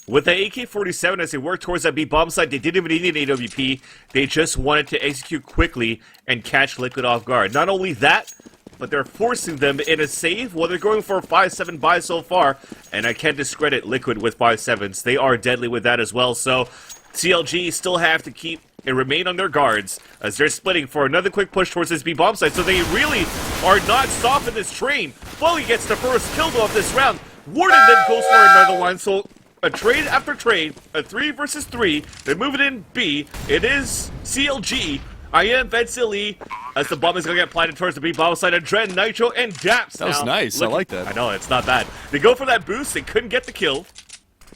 With the AK-47, as they worked towards that B bomb site, they didn't even need an AWP. They just wanted to execute quickly and catch Liquid off guard. Not only that, but they're forcing them in a save. Well, they're going for a 5-7 buy so far, and I can't discredit Liquid with 5-7s. They are deadly with that as well, so CLG still have to keep and remain on their guards as they're splitting for another quick push towards this B bomb site, so they really are not stopping this train. Fully gets the first kill though of this round. Warden then goes for another one, so a trade after trade, a 3 versus 3. They're moving in B. It is CLG. I am Vedsili as the bomb is going to get planted towards the B bomb side. Adren, Nitro, and Daps. That was nice. I like that. I know, it's not bad. They go for that boost. They couldn't get the kill.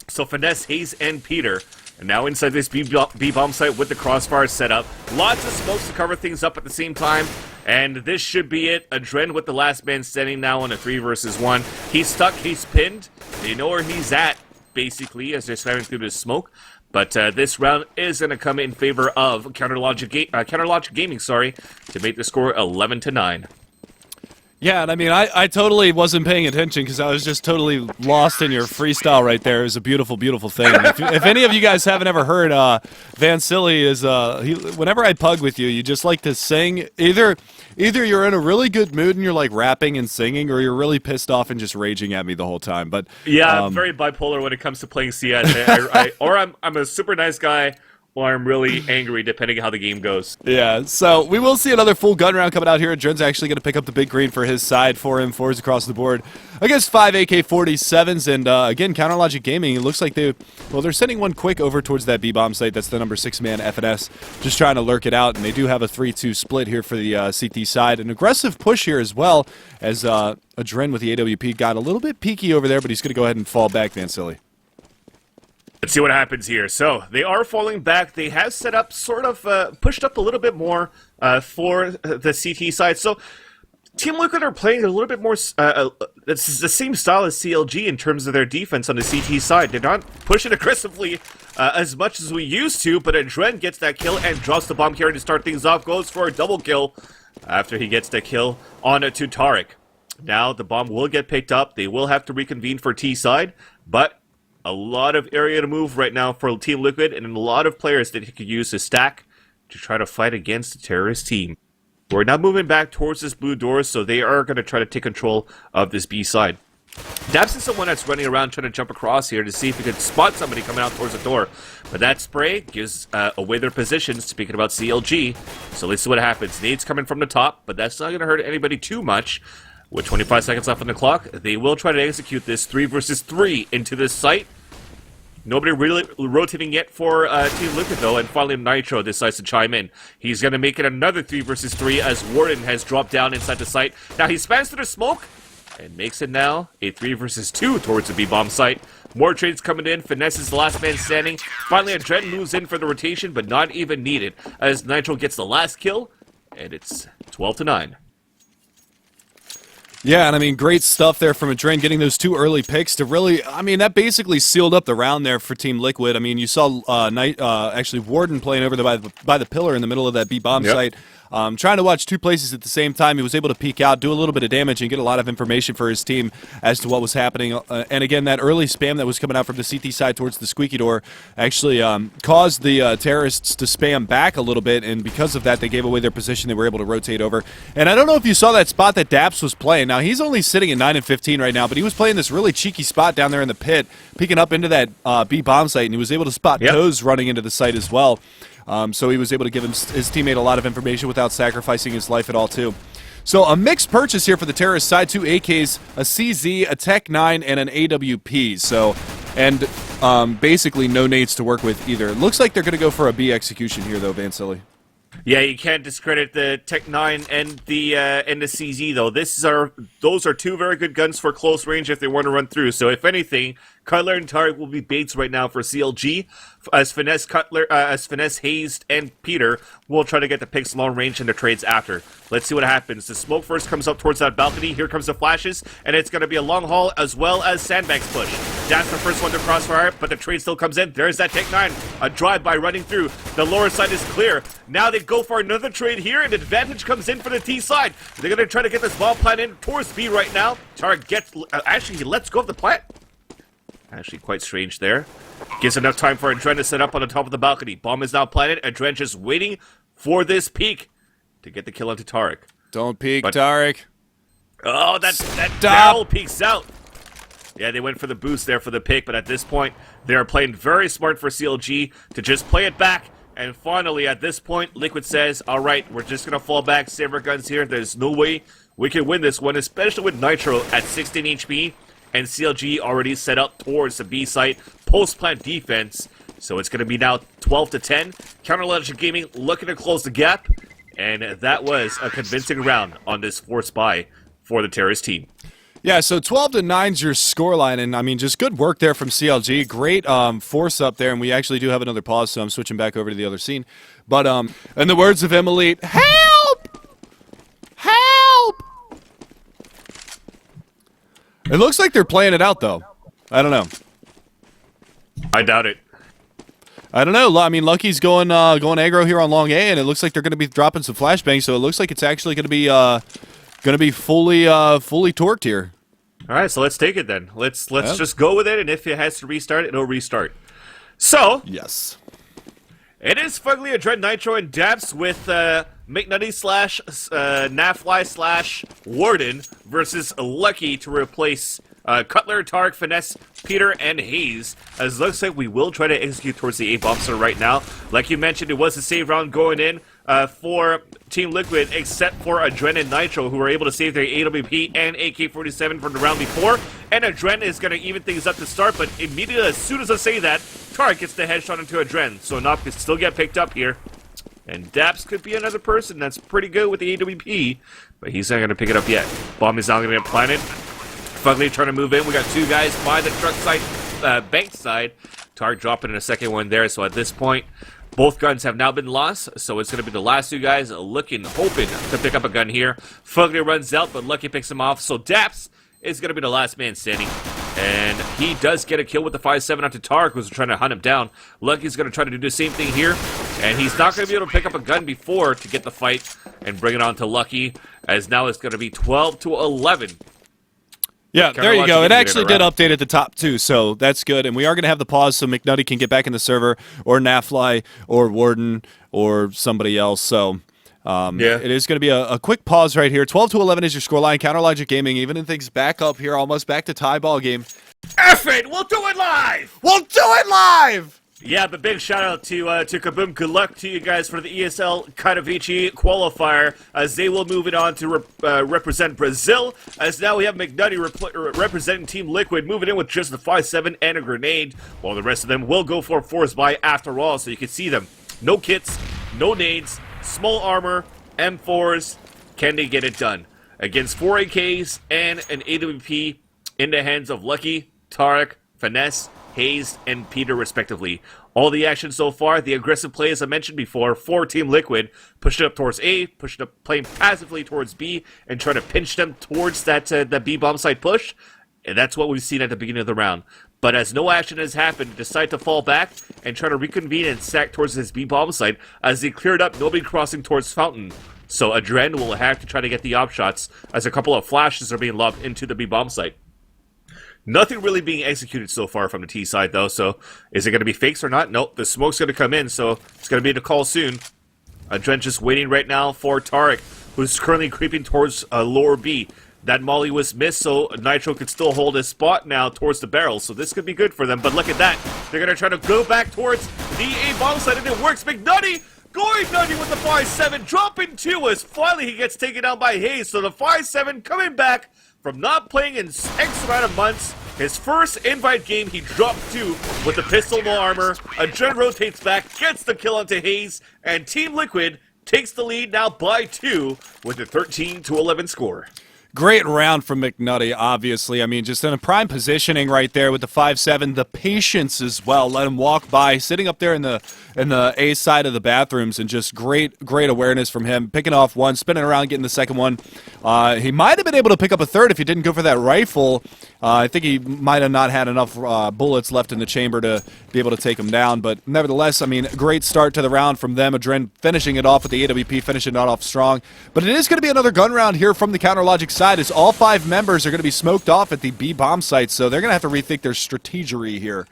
So Finesse, Hayes, and Peter are now inside this B-bomb site with the crossfire set up. Lots of smokes to cover things up at the same time. And this should be it. Adren with the last man standing now on a 3 versus 1. He's stuck, he's pinned. They know where he's at, basically, as they're slamming through the smoke. But this round is going to come in favor of Counterlogic Gaming, to make the score 11-9. Yeah, and I mean, I totally wasn't paying attention because I was just totally lost in your freestyle right there. It was a beautiful, beautiful thing. If any of you guys haven't ever heard, Van Silly is, whenever I pug with you, you just like to sing. Either you're in a really good mood and you're like rapping and singing, or you're really pissed off and just raging at me the whole time. But yeah, I'm very bipolar when it comes to playing CS. Or I'm a super nice guy, or I'm really angry, depending on how the game goes. Yeah, so we will see another full gun round coming out here. Dren's actually going to pick up the big green for his side. 4 M4s across the board against 5 AK-47s. And again, Counterlogic Gaming, it looks like they're sending one quick over towards that B-bomb site. That's the number 6-man FNS, just trying to lurk it out. And they do have a 3-2 split here for the CT side. An aggressive push here as well, as Dren with the AWP got a little bit peaky over there, but he's going to go ahead and fall back, Van Silly. Let's see what happens here. So, they are falling back. They have set up, sort of, pushed up a little bit more for the CT side. So, Team Liquid are playing a little bit more, it's the same style as CLG in terms of their defense on the CT side. They're not pushing aggressively as much as we used to, but Adren gets that kill and drops the bomb carrier to start things off, goes for a double kill after he gets the kill on to Tarek. Now, the bomb will get picked up. They will have to reconvene for T side, but a lot of area to move right now for Team Liquid, and a lot of players that he could use to stack to try to fight against the terrorist team. We're now moving back towards this blue door, so they are going to try to take control of this B side. Dabs is someone that's running around trying to jump across here to see if he could spot somebody coming out towards the door. But that spray gives away their positions, speaking about CLG. So let's see what happens. Nades coming from the top, but that's not going to hurt anybody too much. With 25 seconds left on the clock, they will try to execute this 3 versus 3 into this site. Nobody really rotating yet for Team Liquid, though, and finally Nitro decides to chime in. He's going to make it another 3 versus 3 as Warden has dropped down inside the site. Now he spans through the smoke and makes it now a 3 versus 2 towards the B-bomb site. More trades coming in. Finesse is the last man standing. Finally, Adren moves in for the rotation, but not even needed, as Nitro gets the last kill, and it's 12-9. Yeah, and I mean, great stuff there from Adren, getting those 2 early picks to really, I mean, that basically sealed up the round there for Team Liquid. I mean, you saw actually Warden playing over there by the pillar in the middle of that B-bomb site. Trying to watch 2 places at the same time. He was able to peek out, do a little bit of damage, and get a lot of information for his team as to what was happening. And again, that early spam that was coming out from the CT side towards the squeaky door actually caused the terrorists to spam back a little bit, and because of that, they gave away their position. They were able to rotate over. And I don't know if you saw that spot that Daps was playing. Now, he's only sitting at 9-15 right now, but he was playing this really cheeky spot down there in the pit, peeking up into that B-bomb site, and he was able to spot Toes running into the site as well. So he was able to give his teammate a lot of information without sacrificing his life at all, too. So a mixed purchase here for the terrorist side. 2 AKs, a CZ, a Tech 9, and an AWP. So, and basically no nades to work with either. It looks like they're going to go for a B execution here, though, Van Silly. Yeah, you can't discredit the Tech 9 and the CZ, though. Those are 2 very good guns for close range if they want to run through. So if anything, Cutler and Tarek will be baits right now for CLG, as Finesse, Hayes, and Peter will try to get the picks long range in their trades after. Let's see what happens. The smoke first comes up towards that balcony. Here comes the flashes, and it's going to be a long haul as well as sandbags push. That's the first one to crossfire, but the trade still comes in. There's that Tech 9. A drive-by running through. The lower side is clear. Now they go for another trade here, and advantage comes in for the T side. They're going to try to get this bomb plant in towards B right now. Tarek gets... actually, he lets go of the plant. Actually, quite strange there. Gives enough time for Adren to set up on the top of the balcony. Bomb is now planted. Adren just waiting for this peek to get the kill onto Tarek. Don't peek, Tarek. Oh, that barrel peeks out. Yeah, they went for the boost there for the pick, but at this point, they are playing very smart for CLG to just play it back. And finally, at this point, Liquid says, all right, we're just going to fall back, save our guns here. There's no way we can win this one, especially with Nitro at 16 HP. And CLG already set up towards the B site post-plant defense. So it's going to be now 12-10. Counterlogic Gaming looking to close the gap. And that was a convincing round on this force buy for the terrorist team. Yeah, so 12-9's your scoreline, and I mean, just good work there from CLG. Great force up there, and we actually do have another pause, so I'm switching back over to the other scene. But in the words of Emily, help! Help! It looks like they're playing it out, though. I don't know. I doubt it. I don't know. I mean, Lucky's going aggro here on long A, and it looks like they're going to be dropping some flashbangs, so it looks like it's actually going to be fully torqued here. All right, so let's take it then. Let's just go with it, and if it has to restart, it'll restart. So yes, it is Fugly, Adren, Nitro, and Daps with McNutty slash Nafly slash Warden versus Lucky to replace Cutler, Tark, Finesse, Peter, and Hayes. As it looks like we will try to execute towards the A-bomb right now. Like you mentioned, it was a save round going in for Team Liquid, except for Adren and Nitro, who were able to save their AWP and AK-47 from the round before. And Adren is going to even things up to start, but immediately, as soon as I say that, Tark gets the headshot into Adren. So Nop can still get picked up here. And Daps could be another person that's pretty good with the AWP, but he's not going to pick it up yet. Bomb is not going to get planted. Fugly trying to move in. We got two guys by the truck side, bank side. Tark dropping in a second one there. So at this point, both guns have now been lost. So it's going to be the last two guys hoping to pick up a gun here. Fugly runs out, but Lucky picks him off. So Daps is going to be the last man standing. And he does get a kill with the 5-7 onto Tark, who's trying to hunt him down. Lucky's going to try to do the same thing here. And he's not going to be able to pick up a gun before to get the fight and bring it on to Lucky. As now it's going to be 12-11. Yeah, there you go. It actually did update at the top, too, so that's good. And we are going to have the pause so McNutty can get back in the server, or Nafly, or Warden, or somebody else. So it is going to be a quick pause right here. 12-11 is your scoreline. Counterlogic Gaming evening things back up here, almost back to tie ball game. F it! We'll do it live! We'll do it live! Yeah, but big shout out to Kaboom. Good luck to you guys for the ESL Katowice qualifier, as they will move it on to represent Brazil. As now we have McNutty representing Team Liquid, moving in with just the 5-7 and a grenade, while the rest of them will go for force buy after all, so you can see them. No kits, no nades, small armor, M4s. Can they get it done? Against 4 AKs and an AWP in the hands of Lucky, Tarek, Finesse, Hayes, and Peter, respectively. All the action so far, the aggressive play, as I mentioned before, for Team Liquid, pushing up towards A, pushing up, playing passively towards B, and trying to pinch them towards that B bomb site push. And that's what we've seen at the beginning of the round. But as no action has happened, decide to fall back and try to reconvene and sack towards this B bomb site. As they cleared up, nobody crossing towards Fountain. So Adren will have to try to get the op shots, as a couple of flashes are being lobbed into the B bomb site. Nothing really being executed so far from the T side, though, so is it going to be fakes or not? Nope, the smoke's going to come in, so it's going to be the call soon. Adren just waiting right now for Tarek, who's currently creeping towards lower B. That molly was missed, so Nitro could still hold his spot now towards the barrel, so this could be good for them. But look at that. They're going to try to go back towards the A bomb site, and it works. McNutty going nutty with the 5-7, dropping 2 as finally he gets taken down by Hayes. So the 5-7 coming back from not playing in X amount of months. His first invite game, he dropped 2 with the pistol, no armor. Adren rotates back, gets the kill onto Hayes, and Team Liquid takes the lead now by 2 with a 13-11 score. Great round from McNutty, obviously. I mean, just in a prime positioning right there with the 5-7. The patience as well. Let him walk by, sitting up there in the A side of the bathrooms, and just great awareness from him. Picking off one, spinning around, getting the second one. He might have been able to pick up a third if he didn't go for that rifle. I think he might have not had enough bullets left in the chamber to be able to take him down. But nevertheless, I mean, great start to the round from them. Adren finishing it off with the AWP, finishing it off strong. But it is going to be another gun round here from the Counterlogic side, as all 5 members are going to be smoked off at the B bomb site, so they're going to have to rethink their strategery here.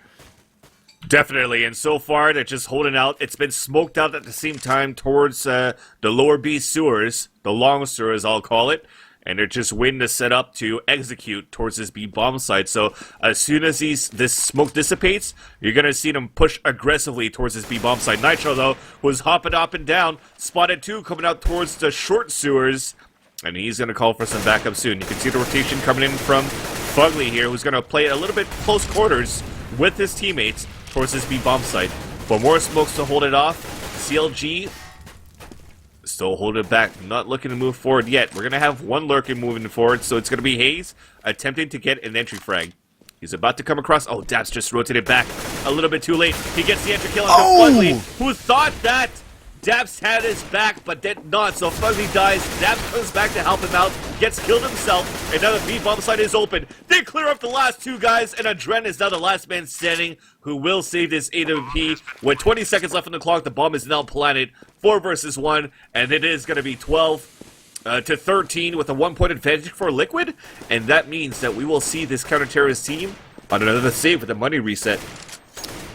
Definitely, and so far they're just holding out. It's been smoked out at the same time towards the lower B sewers, the long sewers I'll call it, and they're just waiting to set up to execute towards this B bomb site. So as soon as this smoke dissipates, you're going to see them push aggressively towards this B bomb site. Nitro, though, was hopping up and down, spotted 2 coming out towards the short sewers, and he's going to call for some backup soon. You can see the rotation coming in from Fugly here, who's going to play a little bit close quarters with his teammates towards this B bomb site. For more smokes to hold it off, CLG Still holding it back, not looking to move forward yet. We're going to have one lurker moving forward, so it's going to be Hayes attempting to get an entry frag. He's about to come across. Oh, Daps just rotated back a little bit too late. He gets the entry kill on Fugly, who thought that Daps had his back, but did not. So Fugly dies. Daps comes back to help him out, gets killed himself, and now the B-bomb site is open. They clear up the last two guys, and Adren is now the last man standing, who will save this AWP. With 20 seconds left on the clock, the bomb is now planted. 4 versus 1, and it is going to be 12 to 13 with a 1-point advantage for Liquid, and that means that we will see this counter-terrorist team on another save with a money reset.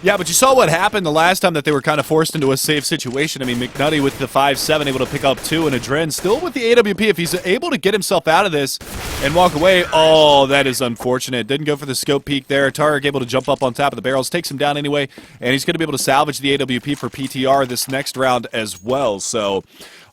Yeah, but you saw what happened the last time that they were kind of forced into a safe situation. I mean, McNutty with the 5-7 able to pick up 2, and Adren still with the AWP. If he's able to get himself out of this and walk away, oh, that is unfortunate. Didn't go for the scope peek there. Tarek able to jump up on top of the barrels, takes him down anyway, and he's going to be able to salvage the AWP for PTR this next round as well. So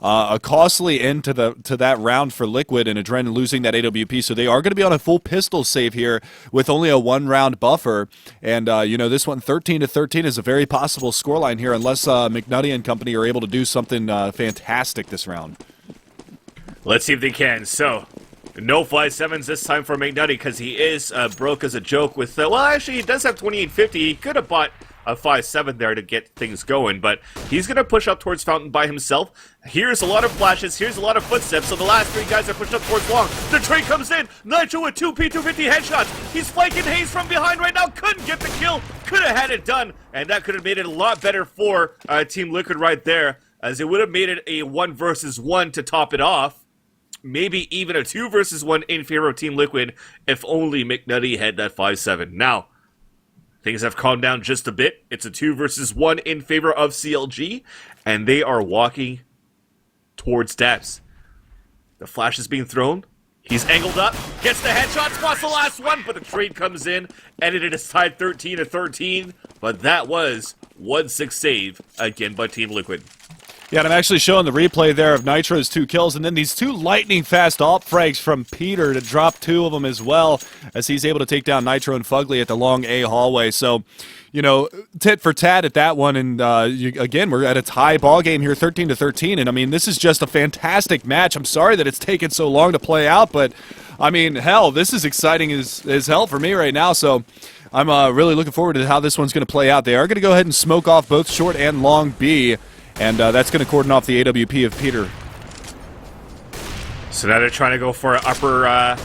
a costly end to that round for Liquid, and Adren losing that AWP. So they are going to be on a full pistol save here with only a 1-round buffer. And, you know, this one 13 to 13 is a very possible scoreline here unless McNutty and company are able to do something fantastic this round. Let's see if they can. So, no 5-7s this time for McNutty because he is broke as a joke with, well, actually, he does have 2850. He could have bought a 5-7 there to get things going, but he's going to push up towards Fountain by himself. Here's a lot of flashes, here's a lot of footsteps, so the last 3 guys are pushed up towards Long. The trade comes in, Nitro with 2 P250 headshots. He's flanking Hayes from behind right now, couldn't get the kill, could have had it done, and that could have made it a lot better for Team Liquid right there, as it would have made it a 1 versus 1 to top it off. Maybe even a 2 versus 1 in favor of Team Liquid if only McNutty had that 5-7. Now, things have calmed down just a bit. It's a 2 versus 1 in favor of CLG, and they are walking towards Daps. The flash is being thrown. He's angled up, gets the headshot, spots the last one, but the trade comes in, and it is tied 13 to 13. But that was 1-6 save again by Team Liquid. Yeah, and I'm actually showing the replay there of Nitro's 2 kills, and then these 2 lightning-fast AWP frags from Peter to drop 2 of them as well, as he's able to take down Nitro and Fugly at the long A hallway. So, you know, tit for tat at that one, and again, we're at a tie ball game here, 13 to 13, and I mean, this is just a fantastic match. I'm sorry that it's taken so long to play out, but I mean, hell, this is exciting as hell for me right now, so I'm really looking forward to how this one's going to play out. They are going to go ahead and smoke off both short and long B, and that's going to cordon off the AWP of Peter. So now they're trying to go for an upper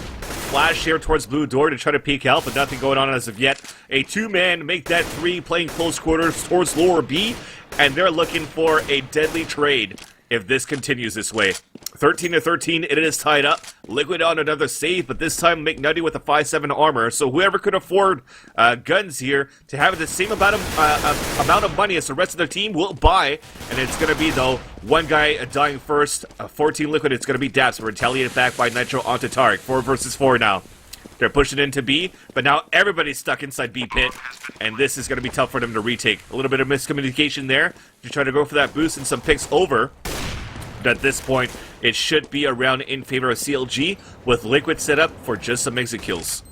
flash here towards blue door to try to peek out, but nothing going on as of yet. A 2-man make that 3 playing close quarters towards lower B, and they're looking for a deadly trade if this continues this way. 13 to 13, it is tied up. Liquid on another save, but this time McNutty with a 5-7 armor. So whoever could afford guns here to have the same amount of money as the rest of the team will buy. And it's going to be, though, one guy dying first. 14 Liquid, it's going to be Daps, retaliated back by Nitro onto Tarek. 4 versus 4 now. They're pushing into B, but now everybody's stuck inside B pit, and this is going to be tough for them to retake. A little bit of miscommunication there to try to go for that boost and some picks over. But at this point, it should be a round in favor of CLG, with Liquid set up for just some exit kills.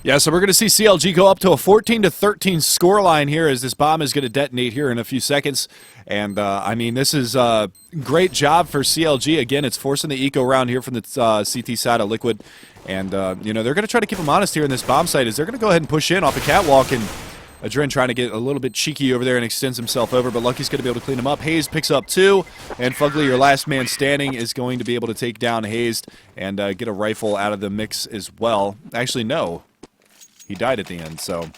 Yeah, so we're going to see CLG go up to a 14 to 13 scoreline here as this bomb is going to detonate here in a few seconds. And, I mean, this is a great job for CLG. Again, it's forcing the eco round here from the CT side of Liquid. And, you know, they're going to try to keep them honest here in this bomb site as they're going to go ahead and push in off the catwalk, and Adren trying to get a little bit cheeky over there and extends himself over, but Lucky's going to be able to clean him up. Hayes picks up 2, and Fugly, your last man standing, is going to be able to take down Hayes and get a rifle out of the mix as well. Actually, no. He died at the end, so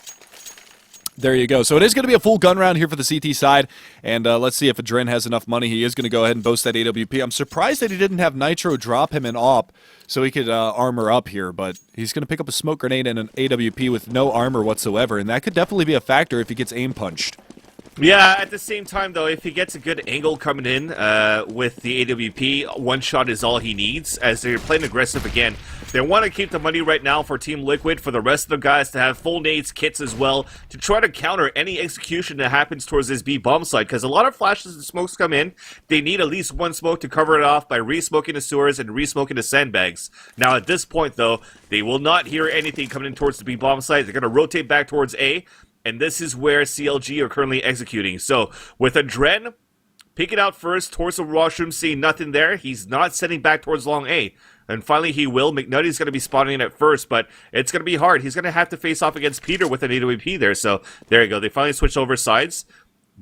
there you go. So it is going to be a full gun round here for the CT side, and let's see if Adren has enough money. He is going to go ahead and boast that AWP. I'm surprised that he didn't have Nitro drop him an AWP so he could armor up here, but he's going to pick up a smoke grenade and an AWP with no armor whatsoever, and that could definitely be a factor if he gets aim punched. Yeah, at the same time, though, if he gets a good angle coming in with the AWP, one shot is all he needs, as they're playing aggressive again. They want to keep the money right now for Team Liquid, for the rest of the guys to have full nades, kits as well, to try to counter any execution that happens towards this B bomb site, because a lot of flashes and smokes come in. They need at least one smoke to cover it off by re-smoking the sewers and re-smoking the sandbags. Now, at this point, though, they will not hear anything coming in towards the B bomb site. They're going to rotate back towards A, and this is where CLG are currently executing. So, with Adren peeking out first towards the washroom, seeing nothing there. He's not sending back towards long A. And finally he will. McNutty's going to be spotting it at first, but it's going to be hard. He's going to have to face off against Peter with an AWP there. So there you go. They finally switched over sides.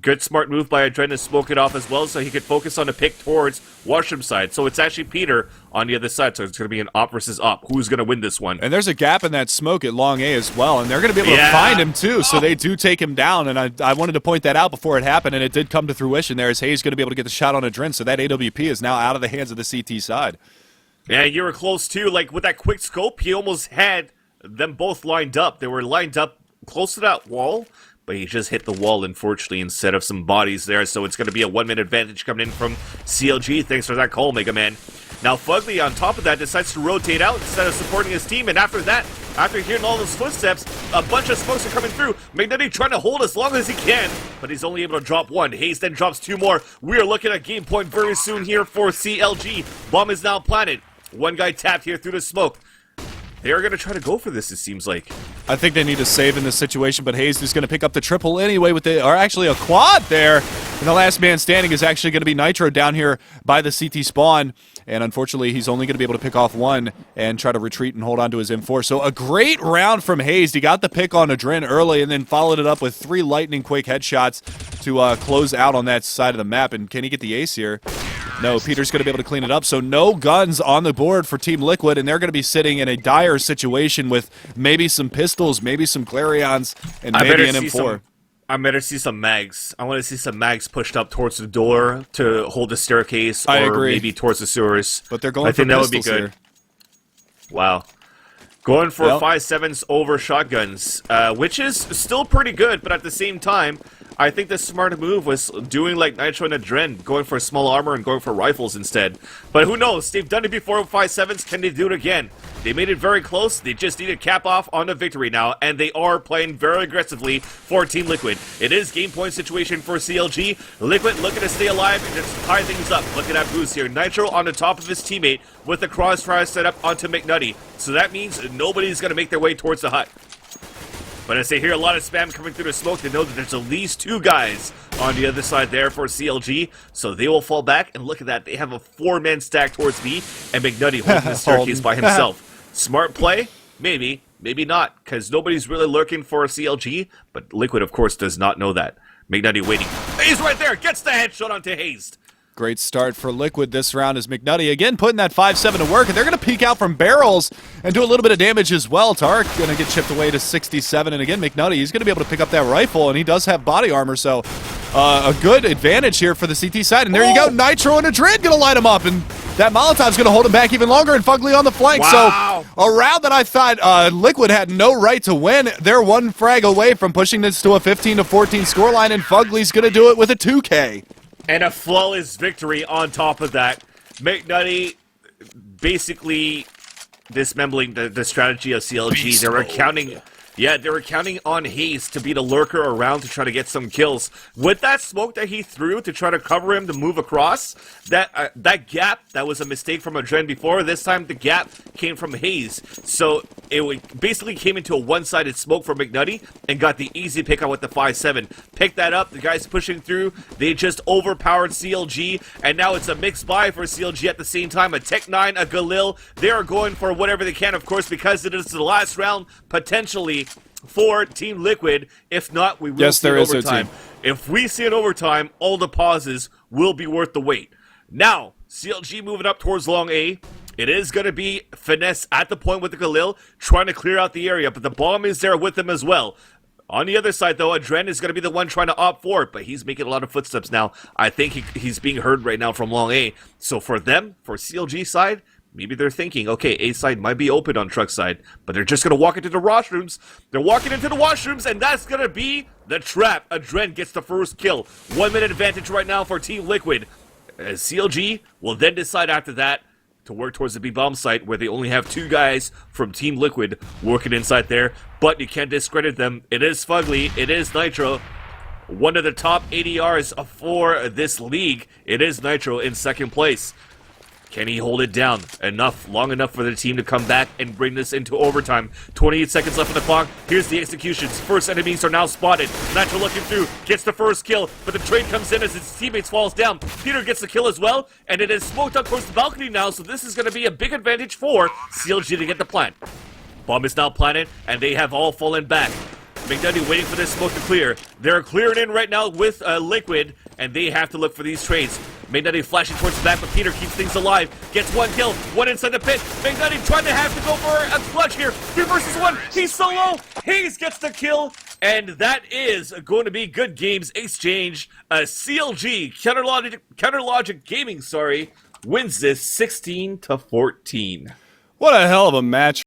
Good smart move by Adren to smoke it off as well so he could focus on the pick towards washroom side. So it's actually Peter on the other side. So it's going to be an op versus op. Who's going to win this one? And there's a gap in that smoke at long A as well, and they're going to be able to find him too, so they do take him down. And I wanted to point that out before it happened, and it did come to fruition there as Hayes going to be able to get the shot on Adren, so that AWP is now out of the hands of the CT side. Yeah, you were close too. Like with that quick scope, he almost had them both lined up. They were lined up close to that wall, but he just hit the wall, unfortunately, instead of some bodies there. So it's going to be a 1-minute advantage coming in from CLG. Thanks for that call, Mega Man. Now Fugly, on top of that, decides to rotate out instead of supporting his team. And after that, after hearing all those footsteps, a bunch of smokes are coming through. McNutty trying to hold as long as he can, but he's only able to drop one. Hayes then drops two more. We are looking at game point very soon here for CLG. Bomb is now planted. One guy tapped here through the smoke. They are going to try to go for this, it seems like. I think they need to save in this situation, but Hayes is going to pick up the triple anyway with or actually a quad there. And the last man standing is actually going to be Nitro down here by the CT spawn. And unfortunately, he's only going to be able to pick off one and try to retreat and hold on to his M4. So a great round from Hayes. He got the pick on Adren early and then followed it up with 3 lightning quick headshots to close out on that side of the map. And can he get the ace here? No, Peter's going to be able to clean it up. So no guns on the board for Team Liquid, and they're going to be sitting in a dire situation with maybe some pistols, maybe some Clarions, and maybe an M4. I better see some mags. I want to see some mags pushed up towards the door to hold the staircase, I or agree. maybe towards the sewers. But they're going I for think that would be pistols good. here. Wow. Going for Well, 5.7s over shotguns, which is still pretty good, but at the same time, I think the smart move was doing like Nitro and Adren, going for small armor and going for rifles instead. But who knows? They've done it before with 5.7s. Can they do it again? They made it very close. They just need to cap off on a victory now, and they are playing very aggressively for Team Liquid. It is game point situation for CLG. Liquid looking to stay alive and just tie things up. Look at that boost here. Nitro on the top of his teammate with the crossfire set up onto McNutty. So that means nobody's going to make their way towards the hut. But as they hear a lot of spam coming through the smoke, they know that there's at least 2 guys on the other side there for CLG. So they will fall back, and look at that. They have a 4-man stack towards me, and McNutty holding the staircase by himself. Smart play? Maybe. Maybe not, because nobody's really lurking for a CLG, but Liquid, of course, does not know that. McNutty waiting. He's right there! Gets the headshot onto Hayes. Great start for Liquid this round as McNutty again putting that 5.7 to work, and they're going to peek out from barrels and do a little bit of damage as well. Tarek going to get chipped away to 67, and again McNutty, he's going to be able to pick up that rifle, and he does have body armor, so a good advantage here for the CT side. And there you go, Nitro and Adren going to light him up, and that Molotov's going to hold him back even longer, and Fugly on the flank. Wow. So a round that I thought Liquid had no right to win. They're 1 frag away from pushing this to a 15-14 scoreline, and Fugly's going to do it with a 2K. And a flawless victory on top of that. McNutty basically dismembering the strategy of CLG. They were counting... Yeah, they were counting on Hayes to be the lurker around to try to get some kills. With that smoke that he threw to try to cover him to move across, that gap, that was a mistake from Adren before. This time the gap came from Hayes. So it basically came into a one-sided smoke for McNutty and got the easy pick on with the 5.7. Picked that up, the guys pushing through. They just overpowered CLG, and now it's a mixed buy for CLG at the same time. A Tech 9, a Galil. They are going for whatever they can, of course, because it is the last round, potentially, for Team Liquid. If not, we will see an overtime. If we see an overtime, all the pauses will be worth the wait. Now, CLG moving up towards long A. It is going to be Finesse at the point with the Galil, trying to clear out the area, but the bomb is there with them as well. On the other side, though, Adren is going to be the one trying to opt for it, but he's making a lot of footsteps now. I think he's being heard right now from long A. So for them, for CLG side, maybe they're thinking, okay, A side might be open on truck side, but they're just going to walk into the washrooms. They're walking into the washrooms, and that's going to be the trap. Adren gets the first kill. 1 minute advantage right now for Team Liquid. As CLG will then decide after that to work towards the B-bomb site, where they only have 2 guys from Team Liquid working inside there, but you can't discredit them. It is Fugly, it is Nitro. One of the top ADRs for this league. It is Nitro in second place. Can he hold it down long enough for the team to come back and bring this into overtime? 28 seconds left on the clock. Here's the executions. First enemies are now spotted. Natural looking through, gets the first kill, but the trade comes in as his teammates falls down. Peter gets the kill as well, and it is smoked up towards the balcony now, so this is going to be a big advantage for CLG to get the plant. Bomb is now planted, and they have all fallen back. McDuddy waiting for this smoke to clear. They're clearing in right now with Liquid, and they have to look for these trades. McDuddy flashing towards the back, but Peter keeps things alive. Gets one kill, one inside the pit. McDuddy trying to have to go for a clutch here. 3 versus 1. He's solo. Hayes gets the kill, and that is going to be good games exchange. CLG, Counterlogic Gaming, wins this 16-14. What a hell of a match.